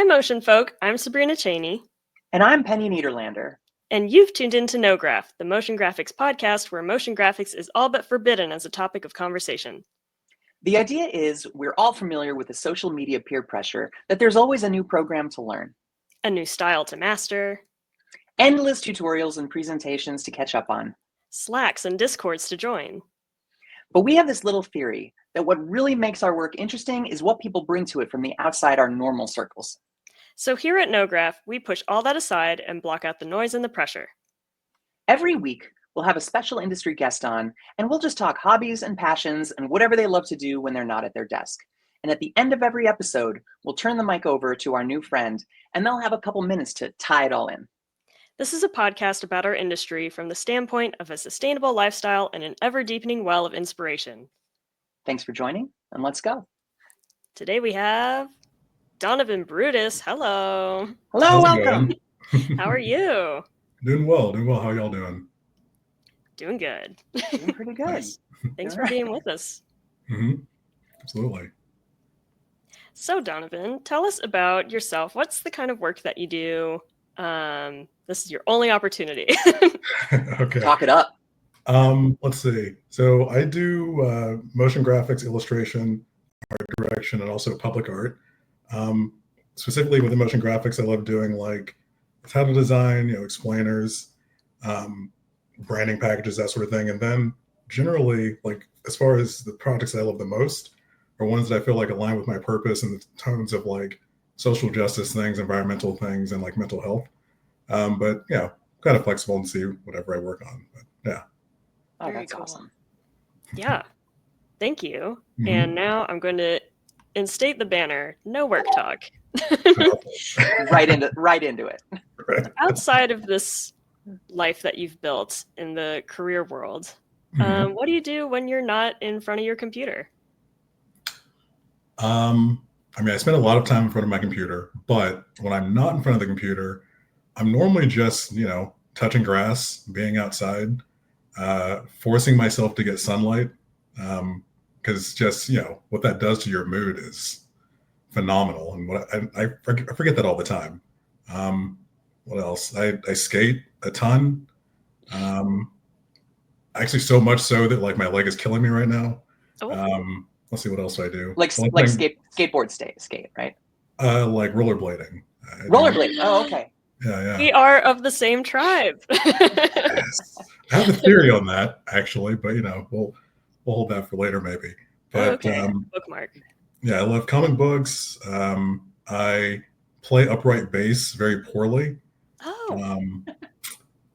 Hi, Motion Folk. I'm Sabrina Cheney. And I'm Penny Niederlander. And you've tuned into NoGraph, the motion graphics podcast where motion graphics is all but forbidden as a topic of conversation. The idea is we're all familiar with the social media peer pressure that there's always a new program to learn, a new style to master, endless tutorials and presentations to catch up on, Slacks and Discords to join. But we have this little theory that what really makes our work interesting is what people bring to it from the outside our normal circles. So here at NoGraph, we push all that aside and block out the noise and the pressure. Every week, we'll have a special industry guest on, and we'll just talk hobbies and passions and whatever they love to do when they're not at their desk. And at the end of every episode, we'll turn the mic over to our new friend, and they'll have a couple minutes to tie it all in. This is a podcast about our industry from the standpoint of a sustainable lifestyle and an ever-deepening well of inspiration. Thanks for joining, and let's go. Today we have Donavon Brutus. Hello. Hello, welcome. How are you? Doing well. How y'all doing? Doing good. Doing pretty good. Nice. Thanks for being with us. Mm-hmm. Absolutely. So, Donavon, tell us about yourself. What's the kind of work that you do? This is your only opportunity. Okay. Talk it up. Let's see. So I do motion graphics, illustration, art direction, and also public art. Specifically with the motion graphics, I love doing like title design, explainers, branding packages, that sort of thing. And then generally, like as far as the projects I love the most are ones that I feel like align with my purpose and the tones of like social justice things, environmental things, and like mental health. But kind of flexible and see whatever I work on. But yeah. Oh, Very that's cool. awesome. Yeah. Thank you. Mhm. And now I'm going to instate the banner. No work talk. Right into it. Outside of this life that you've built in the career world, Mhm. what do you do when you're not in front of your computer? I spend a lot of time in front of my computer, but when I'm not in front of the computer, I'm normally just, touching grass, being outside, forcing myself to get sunlight. Because just, what that does to your mood is phenomenal. And what I forget that all the time. What else? I skate a ton. Actually, so much so that like my leg is killing me right now. Oh. Let's see, what else do I do? Skateboard skate, right? Like rollerblading. Rollerblading. Oh, okay. Yeah. We are of the same tribe. Yes. I have a theory on that actually, but we'll hold that for later maybe. But okay. Bookmark. Yeah, I love comic books. I play upright bass very poorly. Oh.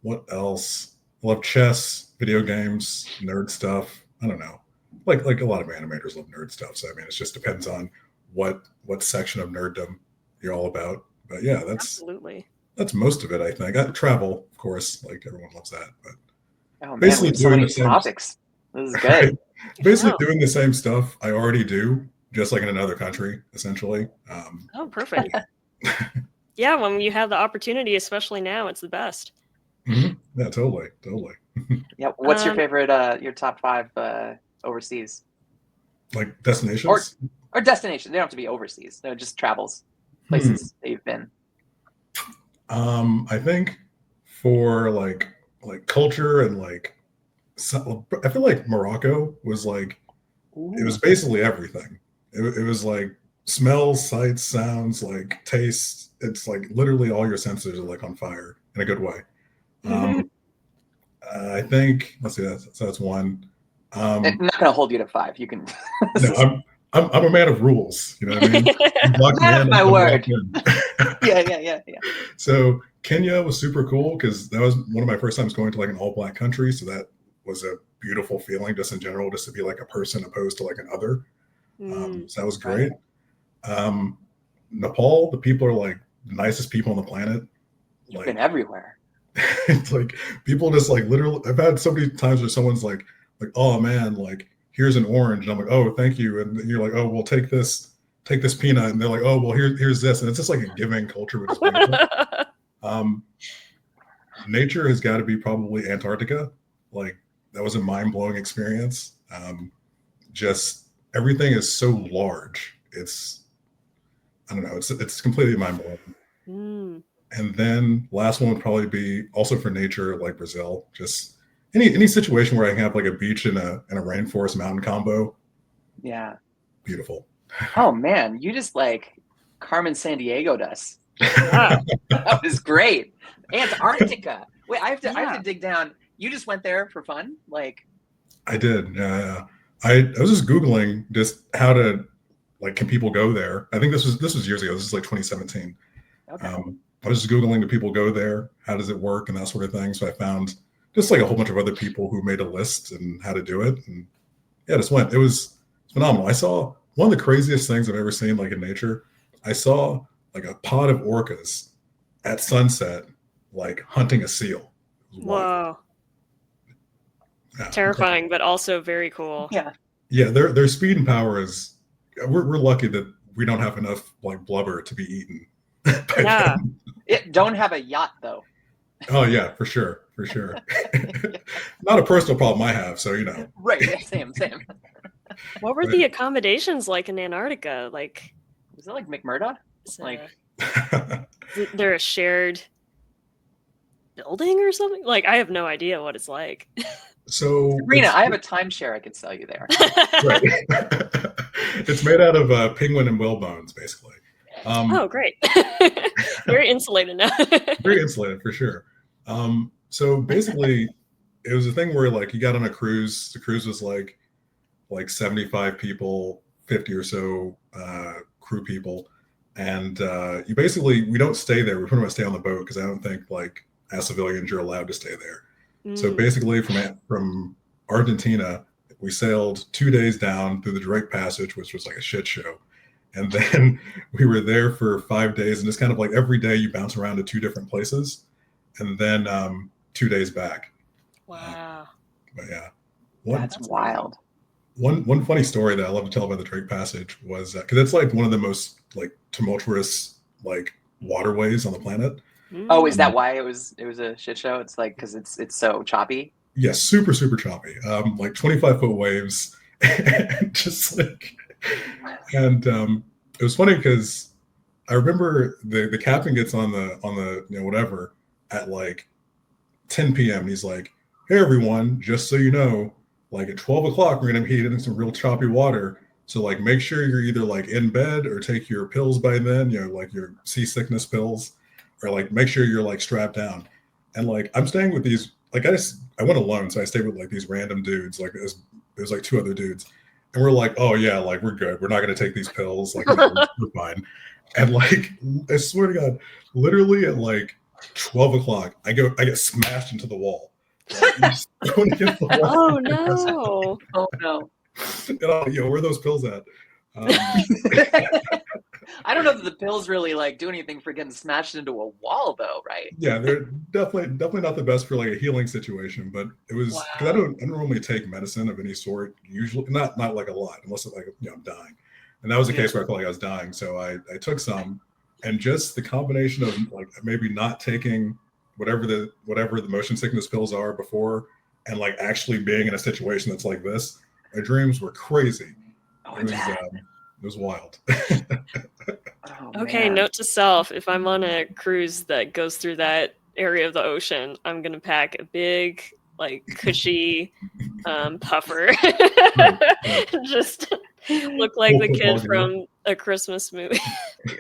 What else? I love chess, video games, nerd stuff. I don't know. Like a lot of animators love nerd stuff. So it just depends on what section of nerddom you're all about. But yeah, that's most of it, I think. Travel, of course, like everyone loves that. But basically so many topics. This is good. Basically doing the same stuff I already do, just like in another country, essentially. Perfect. Yeah, when you have the opportunity, especially now, it's the best. Mm-hmm. Yeah, totally. Yeah. What's your favorite? Your top 5 overseas? Like destinations? Or destinations. They don't have to be overseas. They're just travels, places that you've been. I think for like culture and like, I feel like Morocco was like, it was basically everything. It was like smells, sights, sounds, like tastes. It's like literally all your senses are like on fire in a good way. I think, let's see, that's one. I'm not going to hold you to 5. You can. No, I'm a man of rules. You know what I mean? Man of my word. Yeah. So Kenya was super cool because that was one of my first times going to like an all black country. So that was a beautiful feeling just in general, just to be like a person opposed to like an other. So that was great. Nepal, the people are like the nicest people on the planet. You've been everywhere. It's like people just like literally, I've had so many times where someone's like, oh man, like here's an orange. And I'm like, oh, thank you. And you're like, oh, well, take this peanut. And they're like, oh, well, here's this. And it's just like a giving culture, which is beautiful. Nature has got to be probably Antarctica. Like that was a mind-blowing experience. Just everything is so large. It's I don't know. It's completely mind blowing. Mm. And then last one would probably be also for nature, like Brazil. Just any situation where I can have like a beach and a rainforest mountain combo. Yeah. Beautiful. Oh man, you just like Carmen Sandiego'd us. Yeah. That was great. Antarctica. Wait, I have Yeah. to dig down. You just went there for fun? Like, I did. I was just Googling just how to like can people go there. I think this was years ago. This is like 2017. okay. I was just Googling, do people go there? How does it work? And that sort of thing. So I found just like a whole bunch of other people who made a list and how to do it. And yeah, just went. It was phenomenal. I saw one of the craziest things I've ever seen, like in nature. I saw like a pod of orcas at sunset, like hunting a seal. It was wild. Whoa. Yeah, incredible. Terrifying, but also very cool. Yeah. Yeah, their speed and power is. We're lucky that we don't have enough like blubber to be eaten by Yeah. them. It don't have a yacht though. Oh yeah, for sure, for sure. Not a personal problem I have, so you know. Right. Yeah, same. What were the accommodations like in Antarctica? Like, Was it like McMurdo? is Like, there a shared building or something? Like, I have no idea what it's like. So Sabrina, I have a timeshare I could sell you there. right. It's made out of penguin and whale bones, basically. Oh, great. Very insulated now. Very insulated for sure. So basically, it was a thing where like you got on a cruise. The cruise was like 75 people, 50 or so crew people, and you basically we don't stay there. We pretty much stay on the boat because I don't think like as civilians you're allowed to stay there. So basically, from Argentina, we sailed 2 days down through the Drake Passage, which was like a shit show. And then we were there for 5 days, and it's kind of like every day you bounce around to two different places, and then 2 days back. Wow. But yeah, That's wild. One funny story that I love to tell about the Drake Passage was because it's like one of the most like tumultuous like waterways on the planet. Oh, is that why it was a shit show? It's like because it's so choppy. Yes, super choppy. Like 25-foot waves, and just like, and it was funny because I remember the captain gets on the whatever at like 10 p.m. He's like, "Hey everyone, just so you know, like at 12 o'clock we're gonna be hitting some real choppy water. So like make sure you're either like in bed or take your pills by then, like your seasickness pills, or like make sure you're like strapped down." And like I'm staying with these like I went alone, so I stayed with like these random dudes. Like it was like two other dudes, and we're like, "Oh yeah, like we're good. We're not gonna take these pills. Like we're fine." And like I swear to God, literally at like 12 o'clock, I get smashed into the wall. Like, going against the wall. Oh no. Oh no. And I'm like, where are those pills at? I don't know that the pills really like do anything for getting smashed into a wall though, right? Yeah, they're definitely not the best for like a healing situation, but it was because I don't normally take medicine of any sort, usually not like a lot, unless it's like I'm dying. And that was a case where I felt like I was dying. So I took some, and just the combination of like maybe not taking whatever the motion sickness pills are before, and like actually being in a situation that's like this, my dreams were crazy. It was wild. Okay, man. note to self: if I'm on a cruise that goes through that area of the ocean, I'm gonna pack a big, like, cushy puffer. Just look like the kid from A Christmas Movie.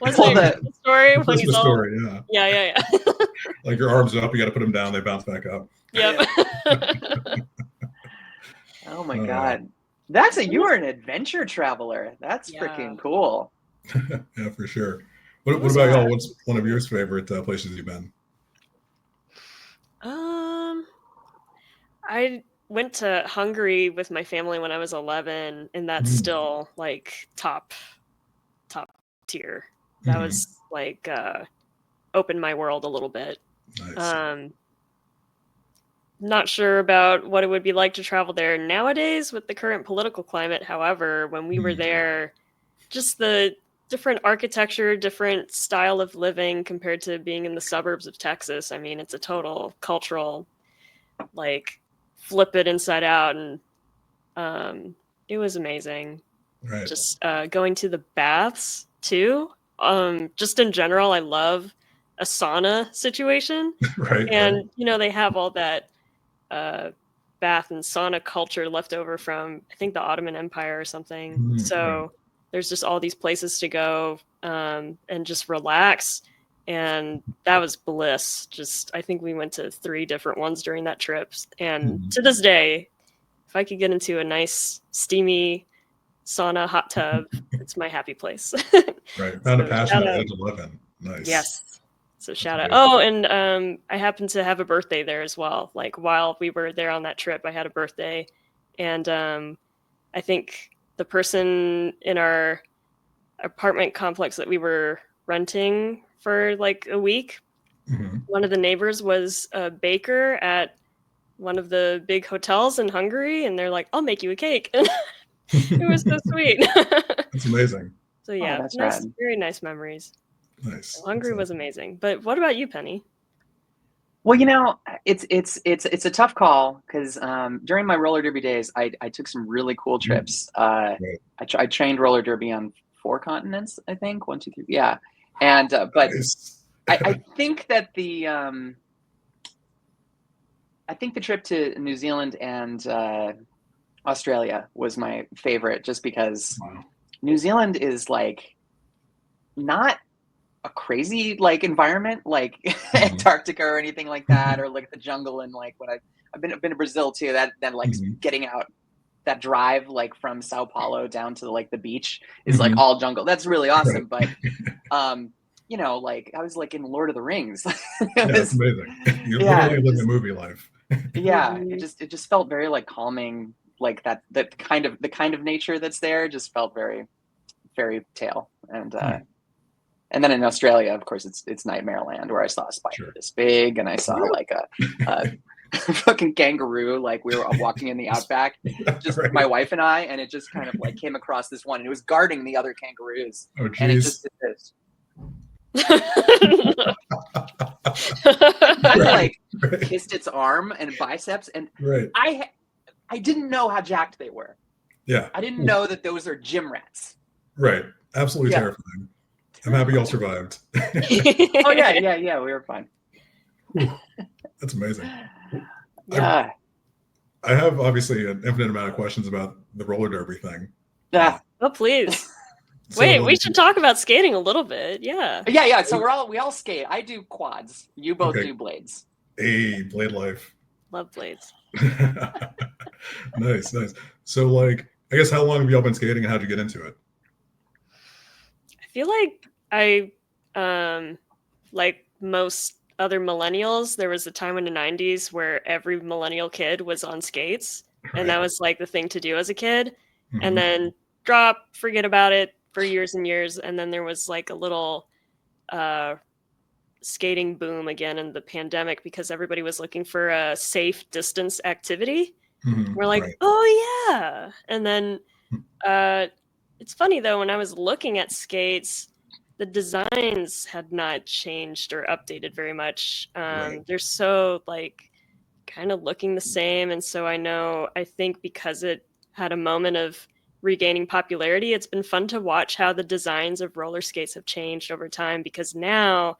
Wasn't it a Christmas Story? When Christmas Story, yeah. Yeah. Like your arms up, you got to put them down, they bounce back up. Yep. Oh my God. You were an adventure traveler. That's freaking cool. Yeah, for sure. What about y'all? What's one of your favorite places you've been? I went to Hungary with my family when I was 11, and that's still like top tier. That was like opened my world a little bit. Nice. Not sure about what it would be like to travel there nowadays with the current political climate. However, when we were there, just the different architecture, different style of living compared to being in the suburbs of Texas. I mean, it's a total cultural, like, flip it inside out. And it was amazing. Right. Just going to the baths too. just in general, I love a sauna situation. Right. And, they have all that bath and sauna culture left over from, I think, the Ottoman Empire or something. So there's just all these places to go and just relax. And that was bliss. I think we went to 3 different ones during that trip. And to this day, if I could get into a nice, steamy sauna hot tub, it's my happy place. Right. Found a So passion shout at out. age 11. Nice. Yes. So shout out. great. Oh, and I happened to have a birthday there as well. Like while we were there on that trip, I had a birthday. And I think the person in our apartment complex that we were renting for like a week, one of the neighbors was a baker at one of the big hotels in Hungary, and they're like, "I'll make you a cake." And it was so sweet. That's amazing. So yeah, that's nice, rad. very nice memories. Nice. So Hungary was amazing. But what about you, Penny? Well, it's a tough call because during my roller derby days, I took some really cool trips. I trained roller derby on 4 continents, I think, 1, 2, 3, yeah. And but Nice. I think that I think the trip to New Zealand and Australia was my favorite, just because New Zealand is like not a crazy like environment like Antarctica or anything like that, or like the jungle. And like when I've been to Brazil too, that like getting out that drive like from Sao Paulo down to like the beach is like all jungle. That's really awesome. But like I was like in Lord of the Rings. That's amazing. You literally live the movie life. Yeah, it just felt very like calming, like the kind of nature that's there just felt very fairy tale. And then in Australia, of course, it's Nightmare Land, where I saw a spider this big, and I saw like a fucking kangaroo. Like we were walking in the outback, just my wife and I, and it just kind of like came across this one, and it was guarding the other kangaroos, and it just did this. I kissed its arm and biceps, and I didn't know how jacked they were. Yeah, I didn't know that those are gym rats. Right, absolutely terrifying. I'm happy y'all survived. Oh yeah, we were fine. That's amazing. Yeah, I have obviously an infinite amount of questions about the roller derby thing. Yeah. Oh please. Wait, we should talk about skating a little bit. Yeah. Yeah. So we all skate. I do quads. You both do blades. Hey, blade life. Love blades. Nice. So like, I guess how long have y'all been skating, and how'd you get into it? I feel like like most other millennials, there was a time in the 90s where every millennial kid was on skates, and that was like the thing to do as a kid. And then forget about it for years and years, and then there was like a little skating boom again in the pandemic because everybody was looking for a safe distance activity. We're like, oh yeah. And then it's funny though, when I was looking at skates, the designs had not changed or updated very much. They're so like kind of looking the same. And so I think because it had a moment of regaining popularity, it's been fun to watch how the designs of roller skates have changed over time, because now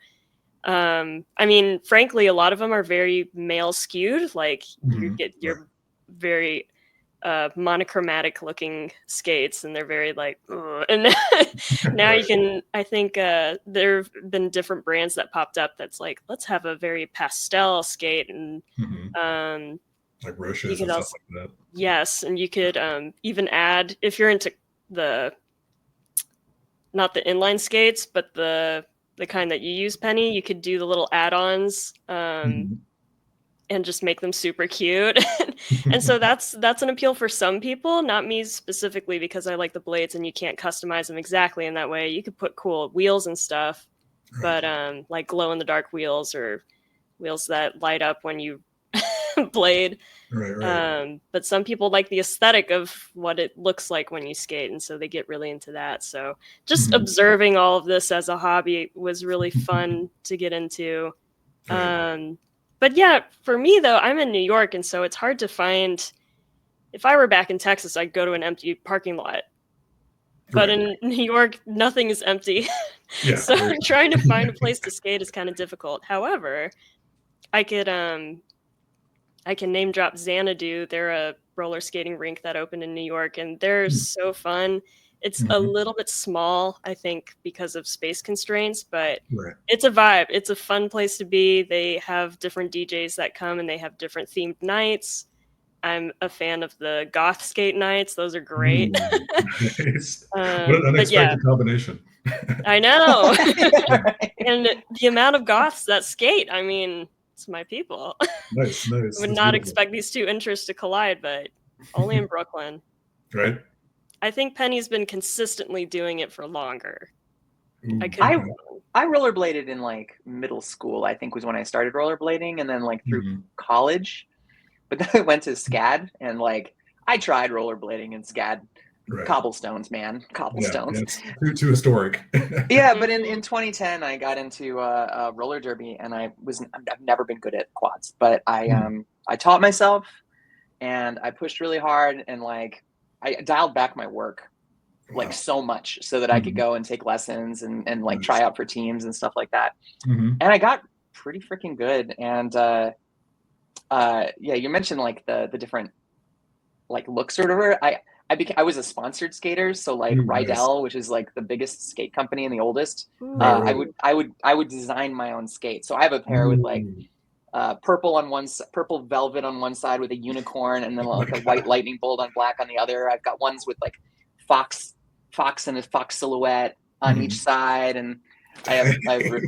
I mean, frankly, a lot of them are very male skewed. Like you get your very monochromatic looking skates, and they're very like and now you can, I think there have been different brands that popped up that's like, let's have a very pastel skate, and like Roches and stuff like that. Yes, and you could even add, if you're into not the inline skates, but the kind that you use, Penny, you could do the little add-ons and just make them super cute. And so that's an appeal for some people, not me specifically, because I like the blades and you can't customize them exactly in that way. You could put cool wheels and stuff, but like glow in the dark wheels, or wheels that light up when you blade. But some people like the aesthetic of what it looks like when you skate, and so they get really into that. So just observing all of this as a hobby was really fun to get into. But yeah, for me though, I'm in New York, and so it's hard to find. If I were back in Texas, I'd go to an empty parking lot But Right. in New York, nothing is empty. Yeah. So trying to find a place to skate is kind of difficult. However, I can name drop Xanadu. They're a roller skating rink that opened in New York, and they're so fun. It's a Mhm. little bit small, I think, because of space constraints, but Right. it's a vibe. It's a fun place to be. They have different DJs that come, and they have different themed nights. I'm a fan of the goth skate nights. Those are great. Nice. What an But yeah, unexpected combination. I know. Yeah, right. And the amount of goths that skate, I mean, it's my people. I Nice. would That's not beautiful. expect these two interests to collide, but only in Brooklyn. Right. I think Penny's been consistently doing it for longer. Ooh, I could be okay. wrong. I rollerbladed in like middle school, I think was when I started rollerblading, and then like through Mhm. college. But then I went to SCAD and like I tried rollerblading in SCAD. Right. Cobblestones, man. Yeah. Cobblestones. It's too historic. Yeah, but in 2010 I got into roller derby, and I've never been good at quads, but I taught myself, and I pushed really hard, and like I dialed back my work like Wow. so much so that I could Mhm. go and take lessons and like Nice. try out for teams and stuff like that. Mhm. And I got pretty freaking good. And yeah, you mentioned like the different like looks or whatever. I was a sponsored skater, so like Ooh, nice. Rydell, which is like the biggest skate company and the oldest. Right, right. I would design my own skate. So I have a pair with like Ooh. purple velvet on one side with a unicorn, and then Oh my like a white God. lightning bolt on black on the other. I've got ones with like fox and a fox silhouette on each Mhm. side, and I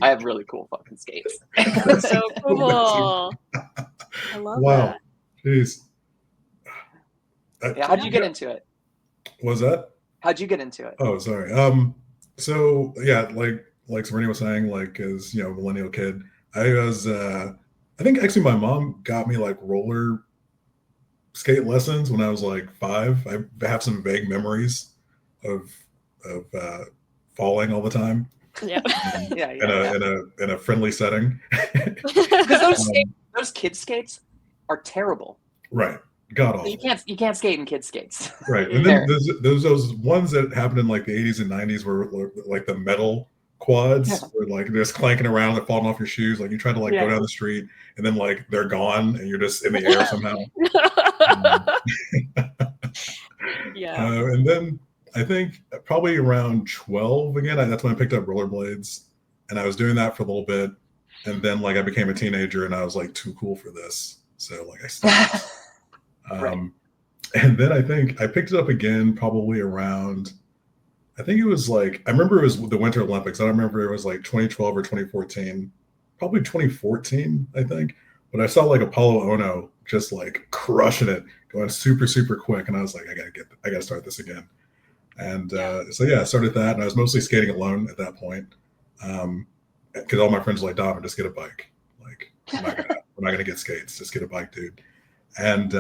have really cool fucking skates. That's so cool. I love Wow. that. Jeez. Yeah, how'd you get into it? Was that? How'd you get into it? Oh, sorry. So yeah, like Serena was saying, like as you know, millennial kid, I was I think actually my mom got me like roller skate lessons when I was like 5. I have some vague memories of falling all the time Yeah. Yeah, in yeah, a friendly setting. because Um, those kid skates are terrible. right. God You awful. can't skate in kid skates. Right. And then there's those ones that happened in like the 80s and 90s where like the metal quads were like just clanking around and falling off your shoes. Like you try to like go Yeah. down the street and then like they're gone and you're just in the air somehow. Um, Yeah. and then I think probably around 12 again, that's when I picked up rollerblades, and I was doing that for a little bit. And then like I became a teenager and I was like too cool for this. So like I stopped. Right. And then I think I picked it up again probably around, I think it was like, I remember it was the Winter Olympics. I don't remember it was like 2012 or 2014, probably 2014, I think. But I saw like Apollo Ono just like crushing it, going super, super quick. And I was like, I gotta start this again. And so yeah, I started that, and I was mostly skating alone at that point. Because all my friends were like, Dom, just get a bike. Like, we're not gonna get skates, just get a bike, dude. And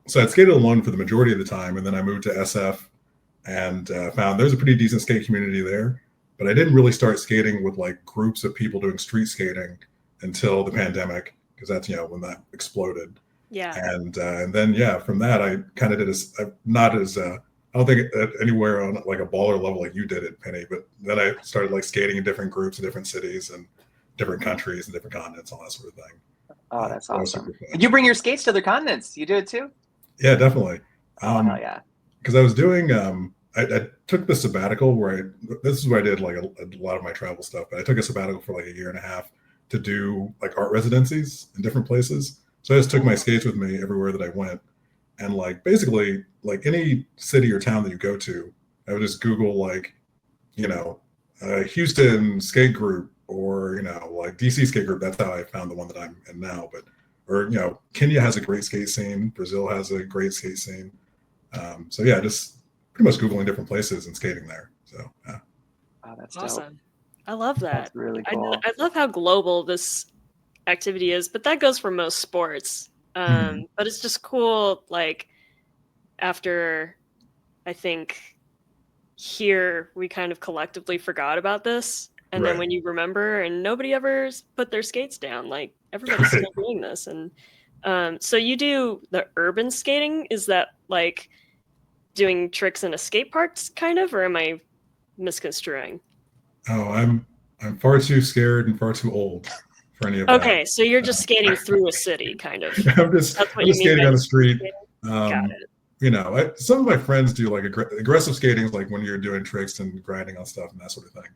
so I'd skated alone for the majority of the time, and then I moved to SF and found there's a pretty decent skate community there. But I didn't really start skating with like groups of people doing street skating until the pandemic, because that's when that exploded. Yeah. And then yeah, from that I kind of did not as I don't think anywhere on like a baller level like you did it, Penny. But then I started like skating in different groups in different cities and different countries and different continents, all that sort of thing. Oh, that's So that was awesome. super fun. Did you bring your skates to other continents? You do it too? Yeah, definitely. Oh, hell yeah. Because I was doing, I took the sabbatical this is where I did like a lot of my travel stuff, but I took a sabbatical for like a year and a half to do like art residencies in different places. So I just took my skates with me everywhere that I went. And like basically like any city or town that you go to, I would just Google like, Houston skate group, or, like DC skate group. That's how I found the one that I'm in now. Or Kenya has a great skate scene. Brazil has a great skate scene. So yeah, just pretty much Googling different places and skating there. So yeah. Oh, that's Awesome. dope. I love that. That's really cool. I love how global this activity is, but that goes for most sports. But it's just cool, like, after, I think, here we kind of collectively forgot about this. And then Right. when you remember, and nobody ever put their skates down, like, everybody's Right. still doing this. And so you do the urban skating? Is that, like, doing tricks in a skate park, kind of, or am I misconstruing? Oh, I'm far too scared and far too old for any of that. Okay, so you're just skating through a city, kind of. I'm just That's what you mean skating by on the street. Got it. You know, some of my friends do like aggressive skating, like when you're doing tricks and grinding on stuff and that sort of thing.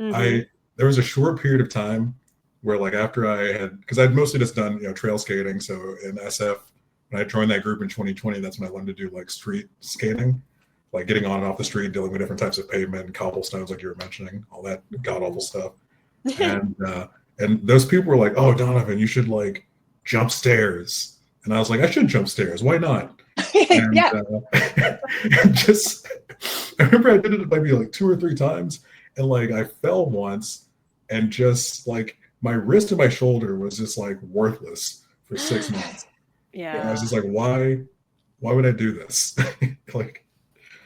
Mm-hmm. There was a short period of time where, like, after because I'd mostly just done trail skating. So in SF, when I joined that group in 2020, that's when I learned to do like street skating, like getting on and off the street, dealing with different types of pavement, cobblestones, like you were mentioning, all that god awful stuff. And those people were like, "Oh, Donovan, you should like jump stairs." And I was like, "I should jump stairs. Why not?" And, Yeah. I remember I did it maybe like 2 or 3 times, and like I fell once, and just like my wrist and my shoulder was just like worthless for 6 months. Yeah. And I was just like, why would I do this? Like,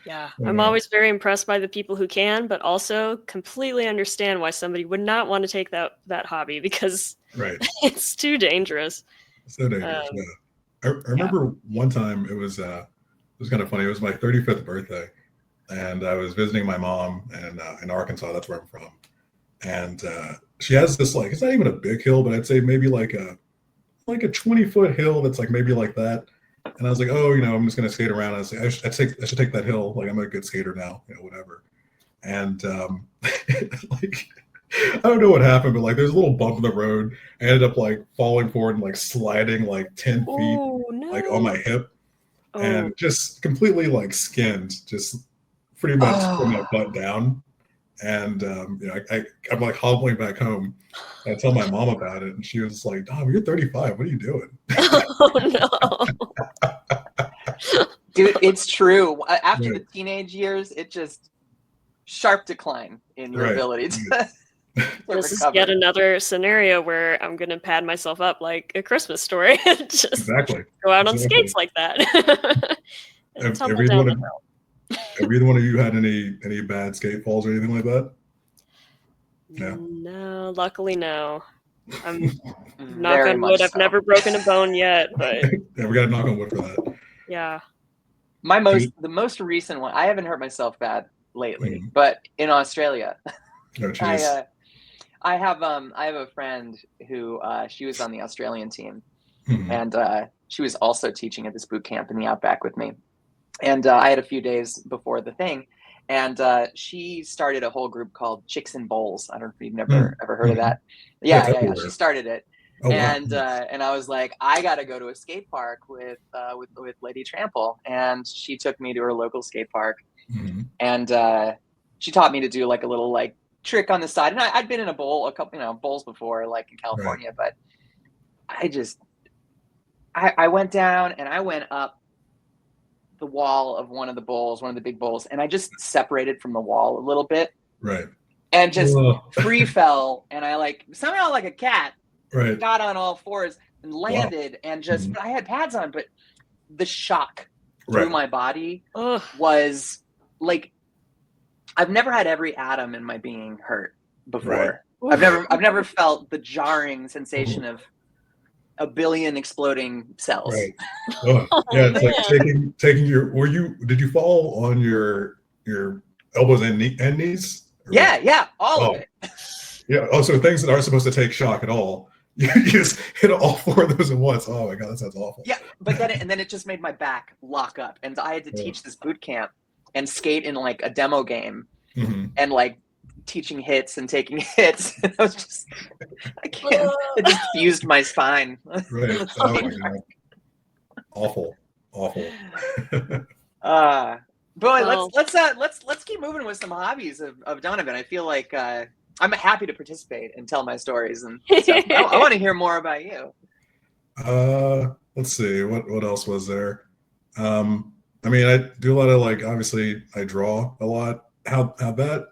yeah, I'm always very impressed by the people who can, but also completely understand why somebody would not want to take that hobby, because right, it's too dangerous. so dangerous. I remember one time it was kind of funny. It was my 35th birthday, and I was visiting my mom in Arkansas. That's where I'm from. And she has this, like, it's not even a big hill, but I'd say maybe like a 20-foot hill that's like maybe like that. And I was like, oh, I'm just gonna skate around. I was like, I should take that hill. Like, I'm a good skater now, whatever. And like, I don't know what happened, but like there's a little bump in the road. I ended up like falling forward and like sliding like 10 feet, no. like on my hip, and just completely like skinned, just pretty much from my butt down. And I'm like hobbling back home. I tell my mom about it, and she was like, "Dom, you're 35. What are you doing?" Oh no, dude, it's true. After the teenage years, it just sharp decline in your ability to this is yet another scenario where I'm gonna pad myself up like A Christmas Story. Just exactly. Go out on skates like that. Have either one of you had any bad skate falls or anything like that? No, luckily no. I'm knock on wood. I've never broken a bone yet, but yeah, we got to knock on wood for that. Yeah. The most recent one, I haven't hurt myself bad lately, but in Australia, I have a friend who she was on the Australian team, and she was also teaching at this boot camp in the Outback with me. And I had a few days before the thing, and she started a whole group called Chicks and Bowls. I don't know if you've ever heard of that. Yeah. She started it, and I was like, I got to go to a skate park with Lady Trample, and she took me to her local skate park, and she taught me to do like a little like trick on the side. And I'd been in a bowl, a couple bowls before, like in California, but I went down and I went up the wall of one of the bowls, one of the big bowls, and I just separated from the wall a little bit, and just free fell, and I like somehow like a cat got on all fours and landed, and just I had pads on, but the shock through my body was like, I've never had every atom in my being hurt before. I've never felt the jarring sensation of a billion exploding cells. Yeah, it's like taking your. Did you fall on your elbows and knees? Yeah, all of it. Yeah. Oh, so things that aren't supposed to take shock at all. You just hit all 4 of those at once. Oh my god, that sounds awful. Yeah, but then it just made my back lock up, and I had to teach this boot camp and skate in like a demo game, and like teaching hits and taking hits. And I was just, I can't. It just fused my spine. Right. Oh my god. Awful. Boy, let's keep moving with some hobbies of Donovan. I feel like I'm happy to participate and tell my stories, and stuff. I want to hear more about you. Let's see. What else was there? I mean, I do a lot of, like, obviously I draw a lot. How that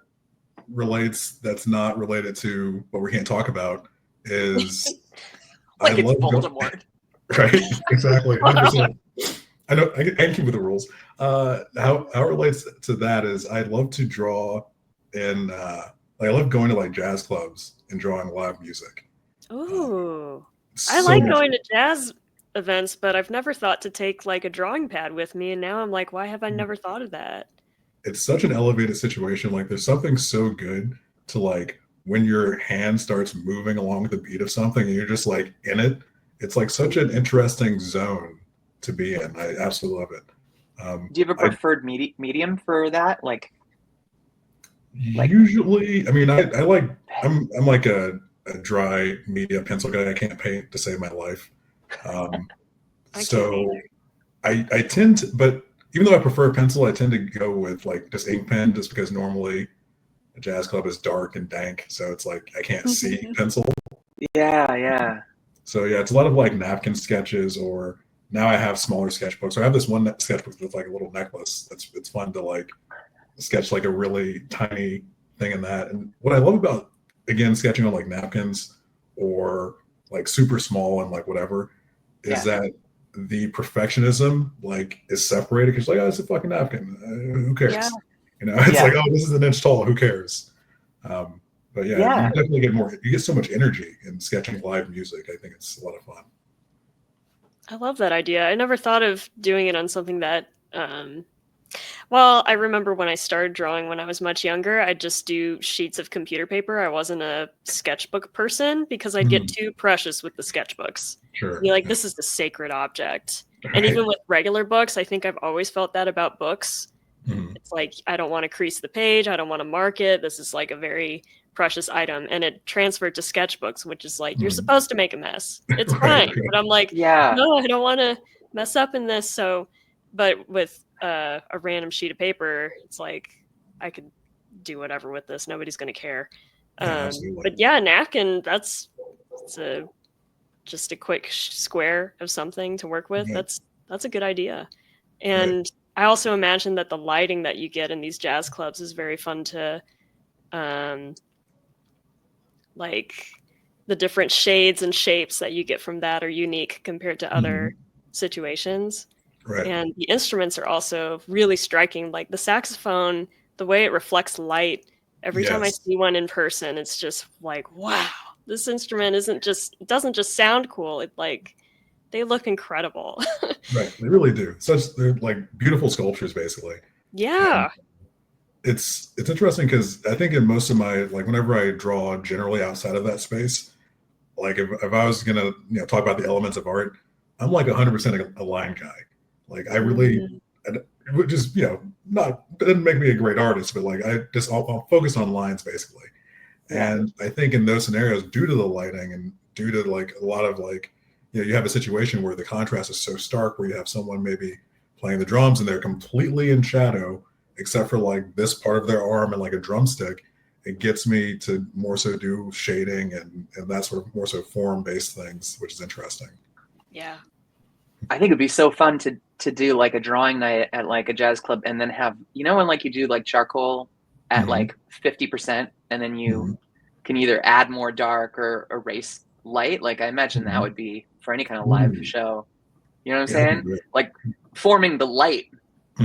relates, that's not related to what we can't talk about, is like it's Voldemort. Right, exactly. 100%. I know I can keep with the rules. How it relates to that is I love to draw, and I love going to like jazz clubs and drawing live music. Ooh, I like going to jazz events, but I've never thought to take like a drawing pad with me. And now I'm like, why have I never thought of that? It's such an elevated situation. Like there's something so good to like when your hand starts moving along with the beat of something and you're just like in it. It's like such an interesting zone to be in. I absolutely love it. Do you have a preferred medium for that? Like usually, I mean, I like I'm like a dry media pencil guy. I can't paint to save my life. So I tend to, but even though I prefer pencil, I tend to go with like just ink pen, just because normally a jazz club is dark and dank, so it's like I can't see pencil. Yeah. So yeah, it's a lot of like napkin sketches, or now I have smaller sketchbooks. So I have this one sketchbook that's like a little necklace. It's fun to like sketch like a really tiny thing in that. And what I love about, again, sketching on like napkins or like super small and like whatever is that the perfectionism like is separated, because like, oh, it's a fucking napkin, who cares? It's like, oh, this is an inch tall, who cares? But you definitely you get so much energy in sketching live music. I think it's a lot of fun. I love that idea. I never thought of doing it on something that well, I remember when I started drawing when I was much younger, I'd just do sheets of computer paper. I wasn't a sketchbook person because I'd get too precious with the sketchbooks. Sure. You're like, this is the sacred object. Right. And even with regular books, I think I've always felt that about books. It's like, I don't want to crease the page. I don't want to mark it. This is like a very precious item. And it transferred to sketchbooks, which is like, you're supposed to make a mess. It's fine. But I'm like, no, I don't want to mess up in this. So, but with a random sheet of paper, it's like I could do whatever with this. Nobody's going to care. But yeah, napkin, it's just a quick square of something to work with. That's a good idea. And I also imagine that the lighting that you get in these jazz clubs is very fun to like the different shades and shapes that you get from that are unique compared to other situations. Right. And the instruments are also really striking. Like the saxophone, the way it reflects light, every time I see one in person, it's just like, wow, this instrument it doesn't just sound cool. It like, they look incredible. Right. They really do. They're like beautiful sculptures, basically. Yeah. And it's interesting because I think in most of my, like whenever I draw generally outside of that space, like if I was going to, talk about the elements of art, I'm like 100% a line guy. Like I really, which is, doesn't make me a great artist, but like I'll focus on lines basically. And I think in those scenarios, due to the lighting and due to like a lot of like, you have a situation where the contrast is so stark, where you have someone maybe playing the drums and they're completely in shadow, except for like this part of their arm and like a drumstick. It gets me to more so do shading and that sort of more so form-based things, which is interesting. Yeah. I think it'd be so fun to do like a drawing night at like a jazz club and then have, when like you do like charcoal at like 50% and then you can either add more dark or erase light. Like I imagine that would be for any kind of live show. You know what I'm saying? Like forming the light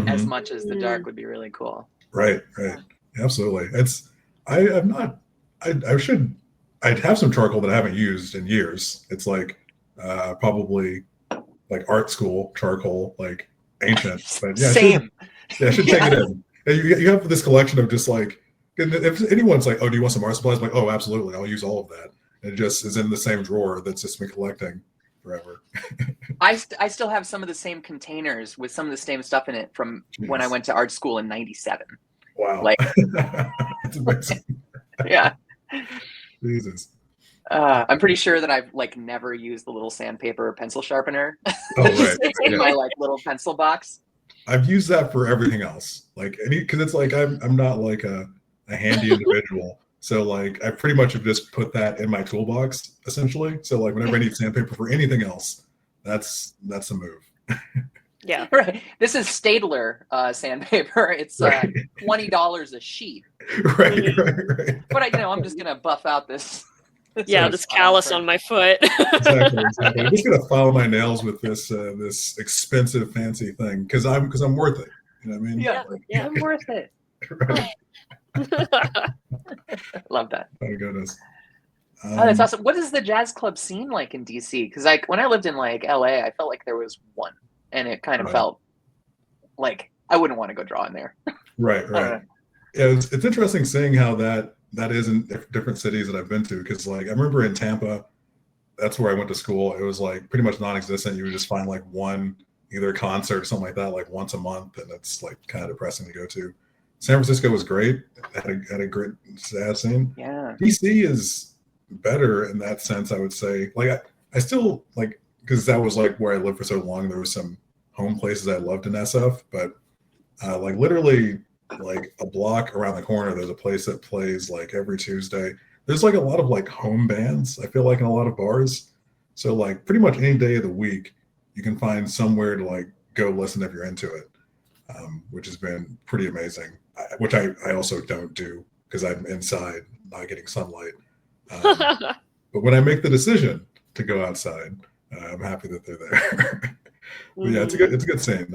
as much as the dark would be really cool. Right. Absolutely. I'd have some charcoal that I haven't used in years. It's like probably like art school charcoal, like ancient. But yeah, same. I should take it in. And you have this collection of just like, if anyone's like, oh, do you want some art supplies? I'm like, oh, absolutely. I'll use all of that. And it just is in the same drawer that's just been collecting forever. I still have some of the same containers with some of the same stuff in it from when I went to art school in '97. Wow. Like, that's amazing. Yeah. Jesus. I'm pretty sure that I've like never used the little sandpaper or pencil sharpener in my like little pencil box. I've used that for everything else. Like, because it's like I'm not like a handy individual. So like I pretty much have just put that in my toolbox essentially. So like whenever I need sandpaper for anything else, that's a move. Yeah. Right. This is Staedtler sandpaper. It's $20 a sheet. Right. But I'm just gonna buff out this. This callus on my foot. Exactly. I'm just gonna file my nails with this expensive fancy thing because I'm worth it. You know what I mean? Yeah. I'm worth it. Right. Love that. Oh goodness. Oh, that's awesome. What is the jazz club scene like in DC? Because like when I lived in like LA, I felt like there was one, and it kind of felt like I wouldn't want to go draw in there. Right. Yeah, it's interesting seeing how that is in different cities that I've been to. Because like I remember in Tampa, that's where I went to school. It was like pretty much non-existent. You would just find like one either concert or something like that, like once a month, and it's like kind of depressing to go to. San Francisco was great. Had a great jazz scene. Yeah. DC is better in that sense, I would say. Like I still like, because that was like where I lived for so long. There was some home places I loved in SF, but like literally like a block around the corner, there's a place that plays like every Tuesday. There's like a lot of like home bands, I feel like, in a lot of bars. So like pretty much any day of the week, you can find somewhere to like go listen if you're into it, which has been pretty amazing, which I also don't do because I'm inside, not getting sunlight. But when I make the decision to go outside, I'm happy that they're there. But yeah, it's a good scene.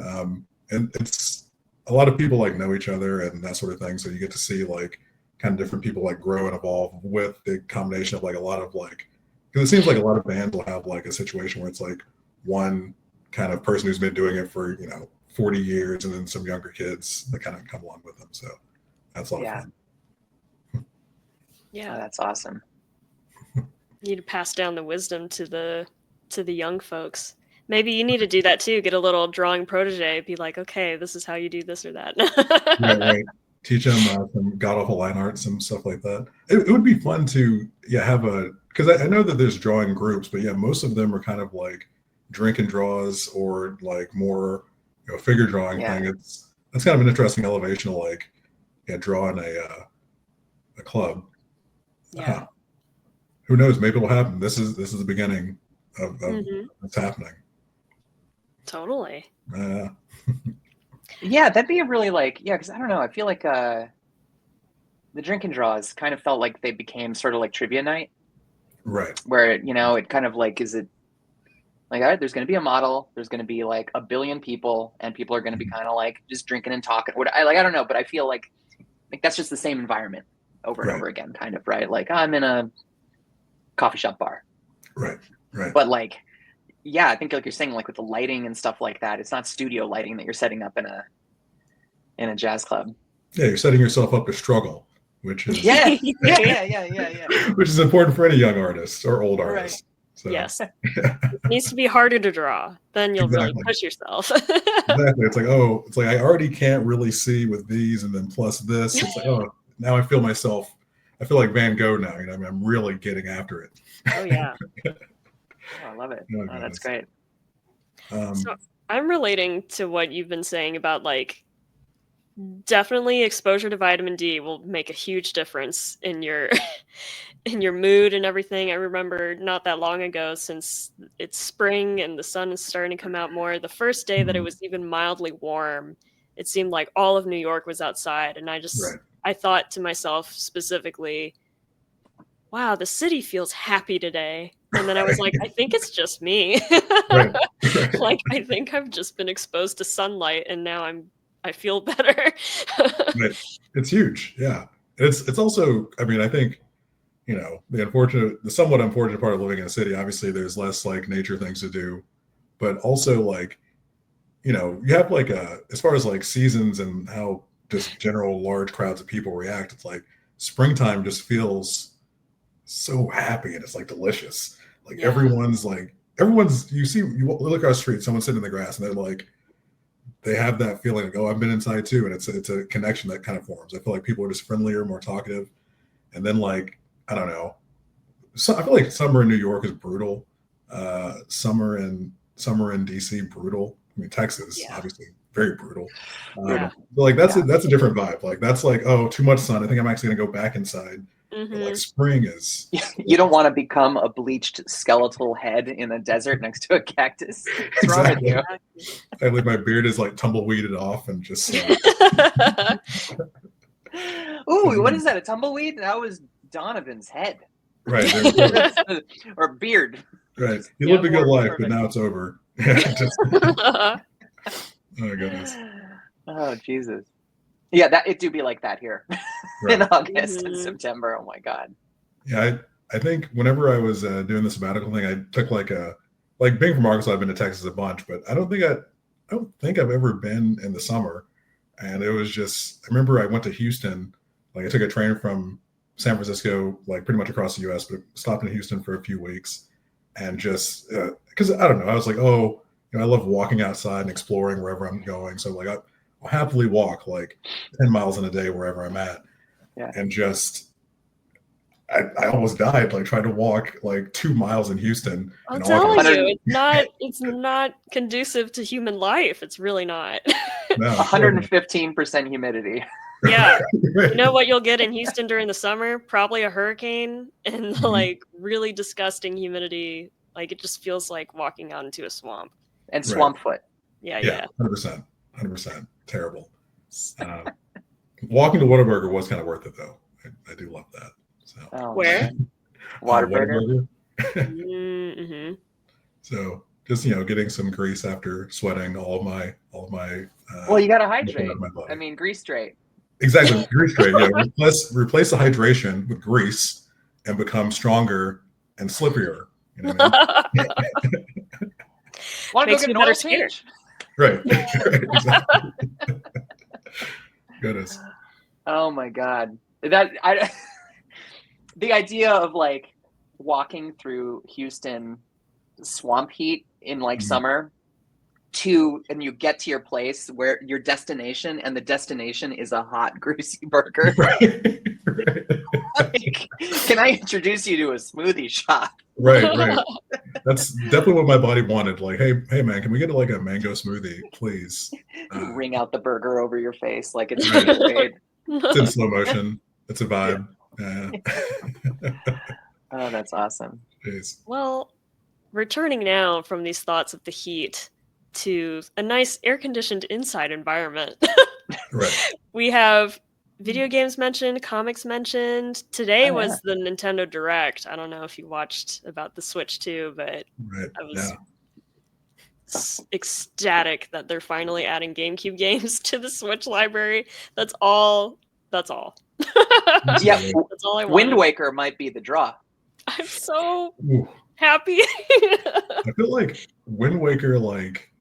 And it's a lot of people like know each other and that sort of thing. So you get to see like kind of different people like grow and evolve with the combination of like a lot of like, because it seems like a lot of bands will have like a situation where it's like one kind of person who's been doing it for, 40 years and then some younger kids that kind of come along with them. So that's a lot of fun. Yeah. Oh, that's awesome. You need to pass down the wisdom to the young folks. Maybe you need to do that too. Get a little drawing protege. Be like, okay, this is how you do this or that. Right. Teach them some god awful line art, some stuff like that. It would be fun to have because I know that there's drawing groups, but most of them are kind of like drink and draws or like more figure drawing thing. That's kind of an interesting elevation of like drawing a club. Yeah. Who knows? Maybe it'll happen. This is the beginning of what's happening. Totally. Yeah, that'd be a really because I don't know. I feel like the drink and draws kind of felt like they became sort of like trivia night. Right. Where, it kind of like, is it like, all right, there's going to be a model, there's going to be like a billion people, and people are going to be kind of like just drinking and talking. I don't know, but I feel like that's just the same environment over and over again, kind of, right? Like I'm in a coffee shop bar. Right. But like, yeah, I think like you're saying, like with the lighting and stuff like that, it's not studio lighting that you're setting up in a jazz club. Yeah, you're setting yourself up to struggle, which is yeah. Which is important for any young artist or old artist. So. Yes. It needs to be harder to draw. Then you'll really push yourself. Exactly. It's like I already can't really see with these, and then plus this. It's like, oh, now I feel like Van Gogh now. I'm really getting after it. Oh yeah. Oh, I love it. Oh, that's great. So I'm relating to what you've been saying about like definitely exposure to vitamin D will make a huge difference in your in your mood and everything. I remember not that long ago, since it's spring and the sun is starting to come out more, the first day that it was even mildly warm, it seemed like all of New York was outside, and I thought to myself specifically, wow, the city feels happy today. And then I was like, I think it's just me. Like, I think I've just been exposed to sunlight, and now I feel better. It's huge. Yeah. It's also, I think, the somewhat unfortunate part of living in a city, obviously there's less like nature things to do, but also like, you have like as far as like seasons and how just general large crowds of people react, it's like springtime just feels so happy and it's like delicious. Like everyone's you look across the street, someone's sitting in the grass and they're like, they have that feeling like, oh, I've been inside too. And it's a connection that kind of forms. I feel like people are just friendlier, more talkative. And then like, I don't know. So I feel like summer in New York is brutal. Summer in DC, brutal. I mean, Texas, obviously very brutal. But like that's a different vibe. Like that's like, oh, too much sun. I think I'm actually gonna go back inside. But like spring is. You don't want to become a bleached skeletal head in a desert next to a cactus. What's wrong with you? I like my beard is like tumbleweeded off and just. Ooh, what is that? A tumbleweed? That was Donovan's head. Right. Or beard. Right. You lived a good life, but now it's over. Oh goodness. Oh Jesus. Yeah, it do be like that here in August and September. Oh my God. Yeah, I think whenever I was doing the sabbatical thing, I took like being from Arkansas, I've been to Texas a bunch, but I don't think I've ever been in the summer. And it was just, I remember I went to Houston, like I took a train from San Francisco, like pretty much across the US, but stopped in Houston for a few weeks and just, because I don't know, I was like, oh, I love walking outside and exploring wherever I'm going. So like I'll happily walk like 10 miles in a day wherever I'm at. Yeah. And just, I almost died like trying to walk like 2 miles in Houston. I'm telling you, it's not conducive to human life. It's really not. No, 115% humidity. Yeah. You know what you'll get in Houston during the summer? Probably a hurricane and like really disgusting humidity. Like it just feels like walking out into a swamp. And swamp foot. Yeah. 100%. Terrible. Walking to Whataburger was kind of worth it though. I do love that. So. Where? Whataburger. Mm-hmm. So just getting some grease after sweating all of my. Well, you gotta hydrate. I mean, grease straight. Exactly, grease straight. Yeah, replace the hydration with grease and become stronger and slippier. You know what I mean? Want to go get an oil change? Right. Exactly. Goodness. Oh my God. The idea of like walking through Houston swamp heat in like summer and you get to your place where your destination, and the destination is a hot greasy burger. Right. Like, can I introduce you to a smoothie shop? Right. That's definitely what my body wanted. Like, hey man, can we get like a mango smoothie, please? Ring out the burger over your face like it's made. It's in slow motion. It's a vibe. Yeah. Oh, that's awesome. Jeez. Well, returning now from these thoughts of the heat to a nice air-conditioned inside environment. Right. We have video games mentioned, comics mentioned. Today was the Nintendo Direct. I don't know if you watched about the Switch too, but I was ecstatic that they're finally adding GameCube games to the Switch library. That's all. Yeah, that's all I want. Wind Waker might be the draw. I'm so happy. I feel like Wind Waker, like,